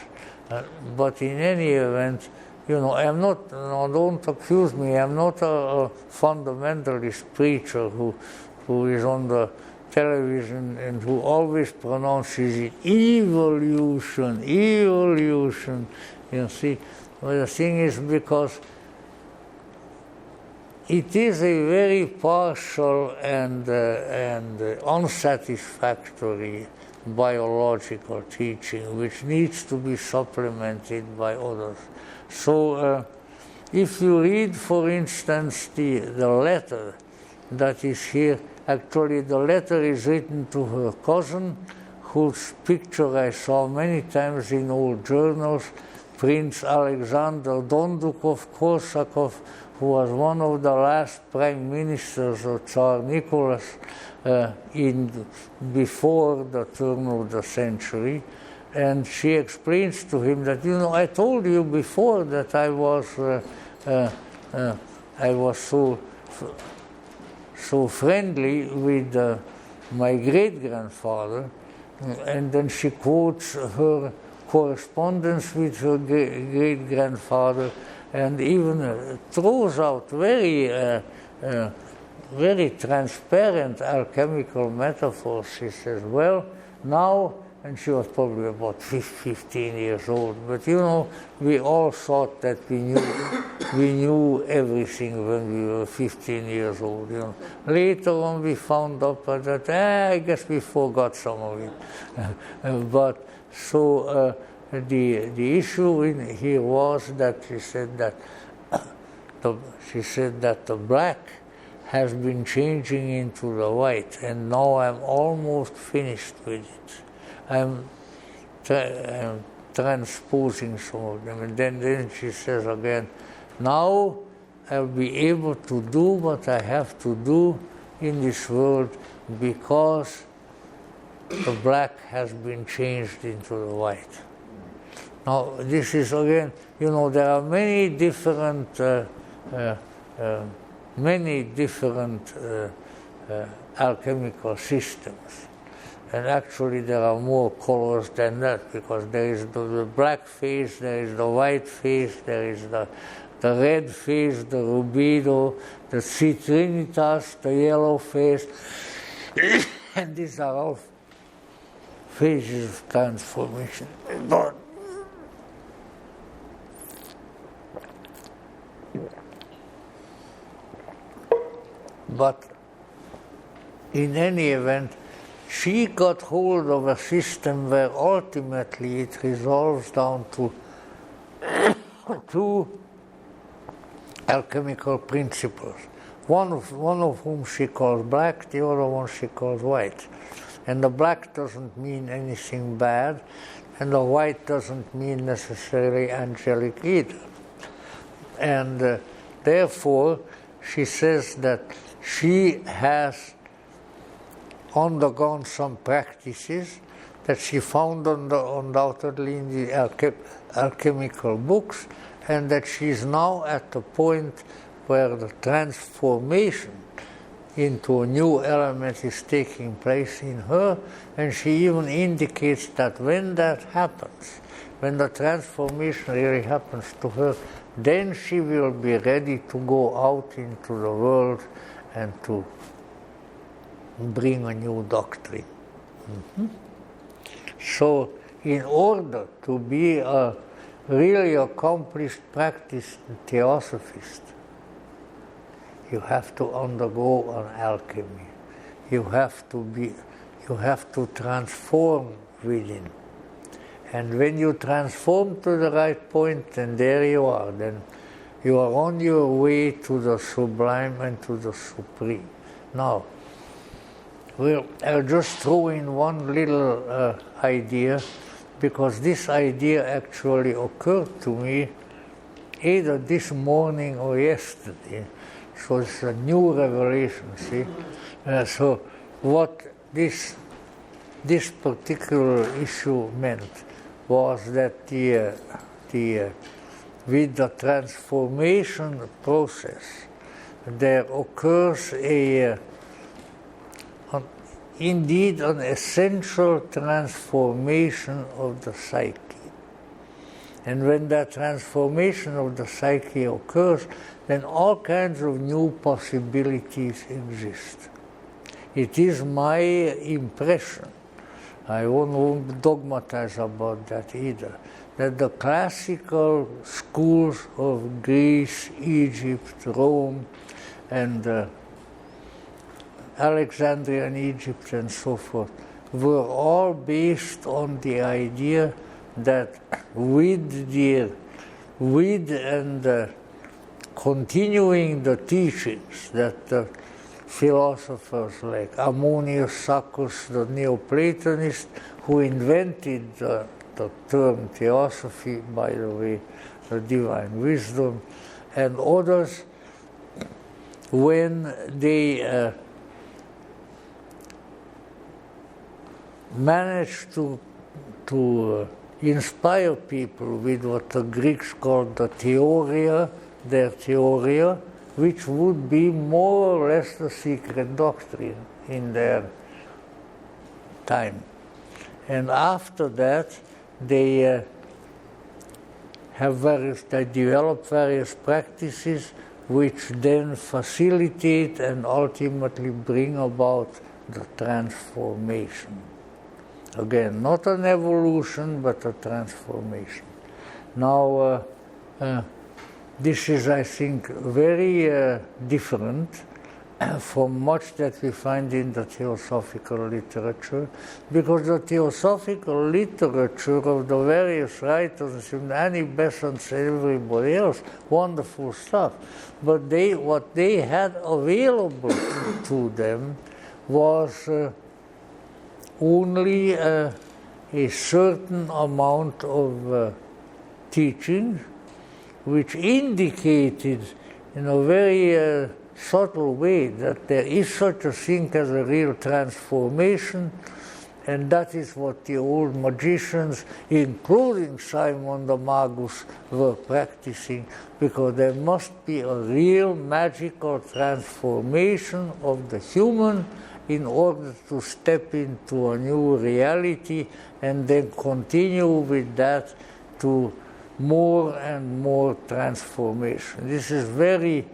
But in any event, I'm not, don't accuse me, I'm not a fundamentalist preacher who is on the television and who always pronounces it evolution. You see, well, the thing is, because it is a very partial and unsatisfactory biological teaching which needs to be supplemented by others. So if you read, for instance, the letter that is here, actually the letter is written to her cousin, whose picture I saw many times in old journals, Prince Alexander Dondukov-Korsakov, who was one of the last prime ministers of Tsar Nicholas before the turn of the century. And she explains to him that, I told you before that I was so friendly with my great-grandfather. And then she quotes her correspondence with her great-grandfather, and even throws out very transparent alchemical metaphors. She says, well, now, and she was probably about 15 years old, but we all thought that we knew everything when we were 15 years old. Later on we found out that I guess we forgot some of it. But so the issue in here was that she said that the black has been changing into the white, and now I'm almost finished with it. I'm transposing some of them, and then she says again, now I'll be able to do what I have to do in this world because the black has been changed into the white. Now, this is again, there are many different alchemical systems. And actually there are more colors than that, because there is the black phase, there is the white phase, there is the red phase, the rubido, the citrinitas, the yellow phase, and these are all phases of transformation. But in any event, she got hold of a system where ultimately it resolves down to two alchemical principles. One of whom she calls black, the other one she calls white. And the black doesn't mean anything bad, and the white doesn't mean necessarily angelic either. And therefore, she says that she has undergone some practices that she found undoubtedly in the alchemical books, and that she is now at the point where the transformation into a new element is taking place in her, and she even indicates that when that happens, when the transformation really happens to her, then she will be ready to go out into the world and to bring a new doctrine. So, in order to be a really accomplished practiced theosophist, you have to undergo an alchemy. You have to transform within. And when you transform to the right point, then there you are. Then you are on your way to the sublime and to the supreme. Now, I'll just throw in one little idea, because this idea actually occurred to me either this morning or yesterday. So it's a new revelation, see? So what this particular issue meant was that with the transformation process, there occurs indeed an essential transformation of the psyche. And when that transformation of the psyche occurs, then all kinds of new possibilities exist. It is my impression, I won't dogmatize about that either, that the classical schools of Greece, Egypt, Rome, and Alexandria and Egypt and so forth were all based on the idea that with continuing the teachings that the philosophers like Ammonius Saccus, the Neoplatonist, who invented the term theosophy, by the way, the divine wisdom, and others, when they managed to inspire people with what the Greeks called the theoria, their theoria, which would be more or less the secret doctrine in their time. And after that, they develop various practices which then facilitate and ultimately bring about the transformation. Again, not an evolution, but a transformation. Now, this is, I think, very different from much that we find in the theosophical literature, because the theosophical literature of the various writers, Annie Besant and everybody else, wonderful stuff, but what they had available to them was only a certain amount of teaching, which indicated in a very subtle way that there is such a thing as a real transformation, and that is what the old magicians, including Simon the Magus, were practicing, because there must be a real magical transformation of the human in order to step into a new reality and then continue with that to more and more transformation. This is very,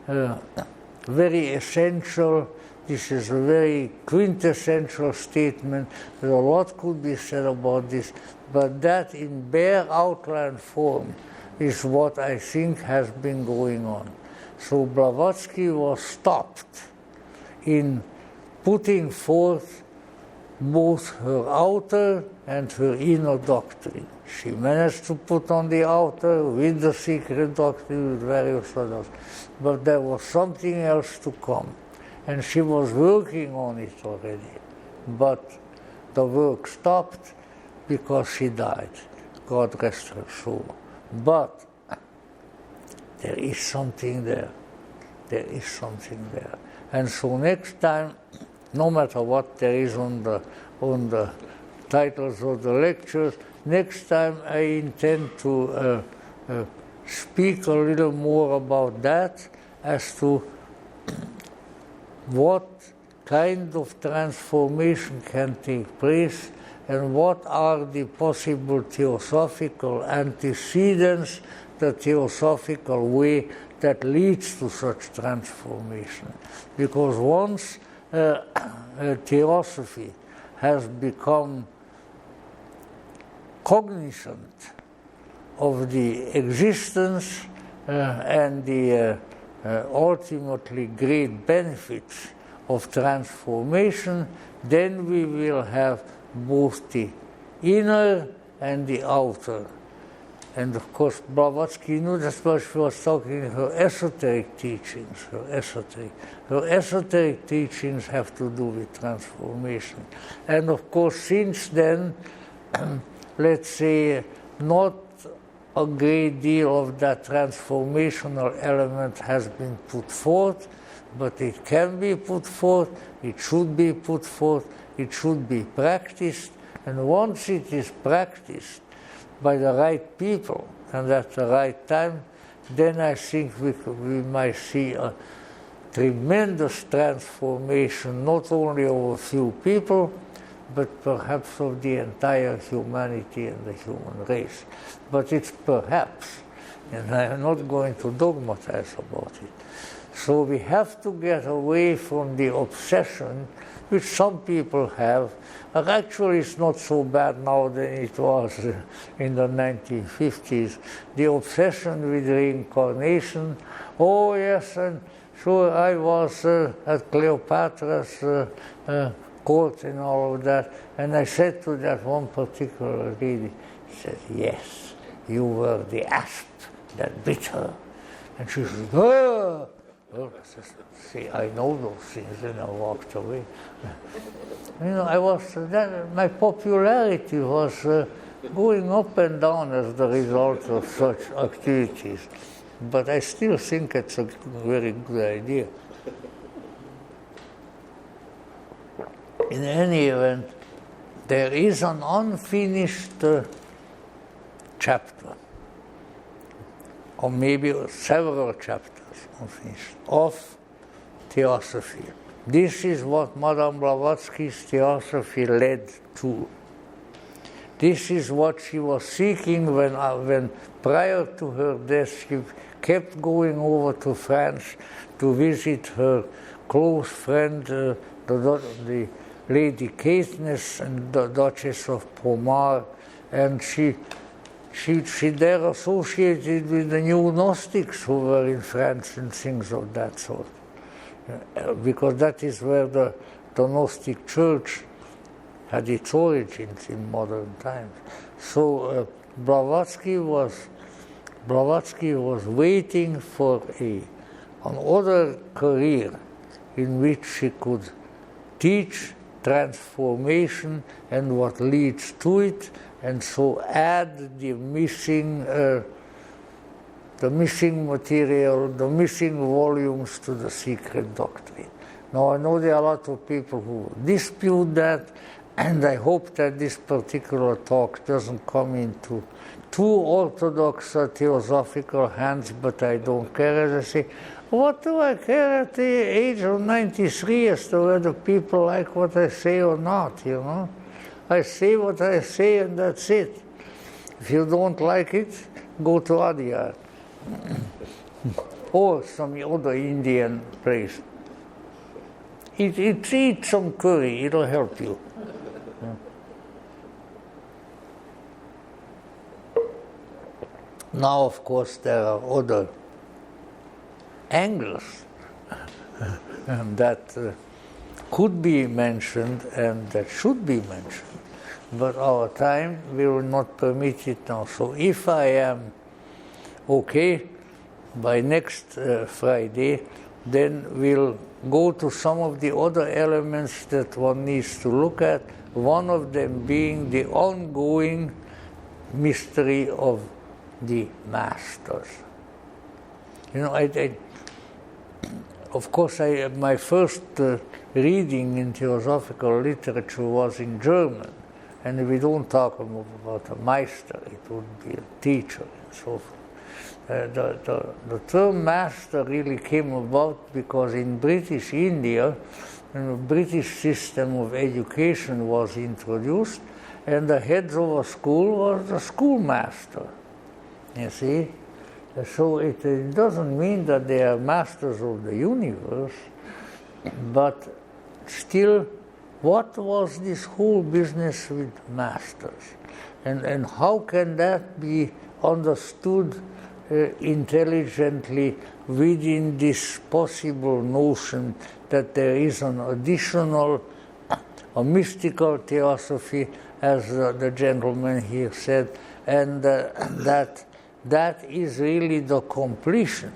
very essential This is a very quintessential statement. A lot could be said about this, but that in bare outline form is what I think has been going on. So Blavatsky was stopped in putting forth both her outer and her inner doctrine. She managed to put on the outer with the secret doctrine, with various others, but there was something else to come, and she was working on it already. But the work stopped because she died. God rest her soul. But there is something there. There is something there. And so next time, no matter what there is on the titles of the lectures, next time I intend to speak a little more about that, as to what kind of transformation can take place and what are the possible theosophical antecedents, the theosophical way that leads to such transformation. Because once theosophy has become cognizant of the existence and the ultimately great benefits of transformation, then we will have both the inner and the outer. And of course, Blavatsky knew that what she was talking in her esoteric teachings. Her esoteric teachings have to do with transformation. And of course, since then, let's say, not a great deal of that transformational element has been put forth, but it can be put forth, it should be put forth, it should be practiced, and once it is practiced by the right people and at the right time, then I think we might see a tremendous transformation, not only of a few people, but perhaps of the entire humanity and the human race. But it's perhaps, and I am not going to dogmatize about it. So we have to get away from the obsession, which some people have, and actually it's not so bad now than it was in the 1950s, the obsession with reincarnation. Oh yes, and sure I was at Cleopatra's court and all of that, and I said to that one particular lady, she said, yes, you were the asp that bit her. And she said, oh! Well, see, I know those things, and I walked away. You know, my popularity was going up and down as the result of such activities. But I still think it's a very good idea. In any event, there is an unfinished chapter, or maybe several chapters unfinished, of theosophy. This is what Madame Blavatsky's theosophy led to. This is what she was seeking when prior to her death, she kept going over to France to visit her close friend, the Lady Caithness and the Duchess of Pommard, and she there associated with the new Gnostics who were in France and things of that sort, because that is where the Gnostic Church had its origins in modern times. So Blavatsky was waiting for another career in which she could teach transformation and what leads to it, and so add the missing material, the missing volumes to the secret doctrine. Now I know there are a lot of people who dispute that, and I hope that this particular talk doesn't come into too orthodox theosophical hands, but I don't care. As I say, what do I care at the age of 93 as to whether people like what I say or not, you know? I say what I say and that's it. If you don't like it, go to Adyar or some other Indian place. Eat some curry, it'll help you. Now, of course, there are other angles that could be mentioned and that should be mentioned, but our time will not permit it now. So if I am okay by next Friday, then we'll go to some of the other elements that one needs to look at, one of them being the ongoing mystery of the masters. You know, of course, my first reading in theosophical literature was in German, and we don't talk about a Meister, it would be a teacher and so forth. The term master really came about because in British India, a British system of education was introduced, and the head of a school was the schoolmaster. You see? So it doesn't mean that they are masters of the universe, but still, what was this whole business with masters? And how can that be understood intelligently within this possible notion that there is an additional, a mystical theosophy, as the gentleman here said, and that is really the completion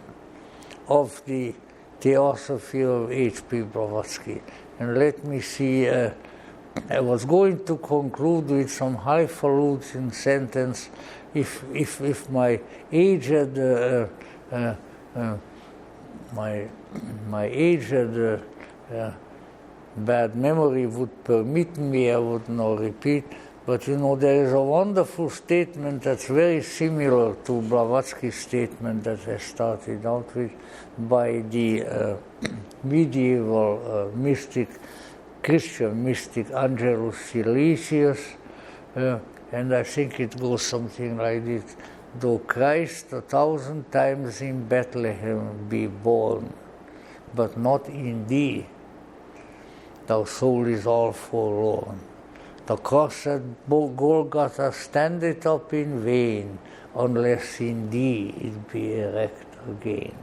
of the theosophy of H.P. Blavatsky. And let me see, I was going to conclude with some highfalutin sentence. If my aged bad memory would permit me, I would now repeat. But you know, there is a wonderful statement that's very similar to Blavatsky's statement that I started out with by the medieval mystic, Christian mystic Angelus Silesius, and I think it goes something like this: though Christ 1,000 times in Bethlehem be born, but not in thee, thou soul is all forlorn. The cross at Golgotha standeth up in vain, unless in thee it be erect again.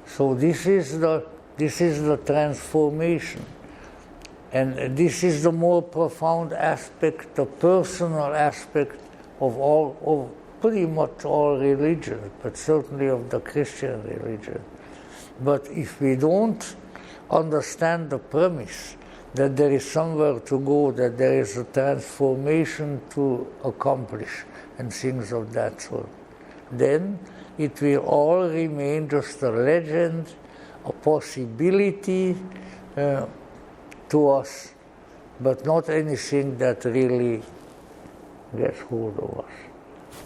So this is the transformation, and this is the more profound aspect, the personal aspect of pretty much all religions, but certainly of the Christian religion. But if we don't understand the premise that there is somewhere to go, that there is a transformation to accomplish, and things of that sort, then it will all remain just a legend, a possibility to us, but not anything that really gets hold of us.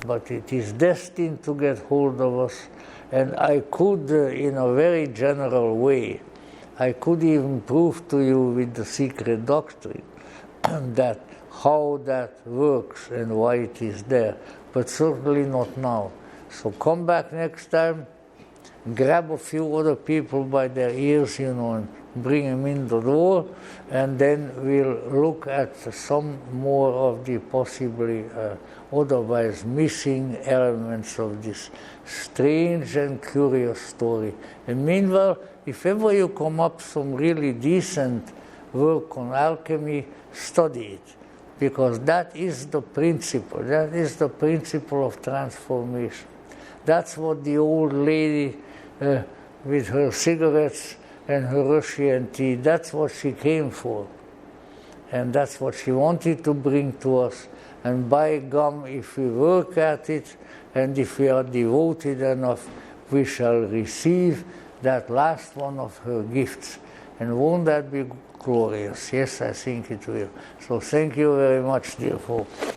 But it is destined to get hold of us, and I could, in a very general way, I could even prove to you with the secret doctrine that how that works and why it is there, but certainly not now. So come back next time, grab a few other people by their ears, you know, and bring them in the door, and then we'll look at some more of the possibly otherwise missing elements of this strange and curious story. And meanwhile, if ever you come up some really decent work on alchemy, study it, because that is the principle. That is the principle of transformation. That's what the old lady with her cigarettes and her Russian tea, that's what she came for. And that's what she wanted to bring to us. And by gum, if we work at it, and if we are devoted enough, we shall receive that last one of her gifts. And won't that be glorious? Yes, I think it will. So thank you very much, dear folks.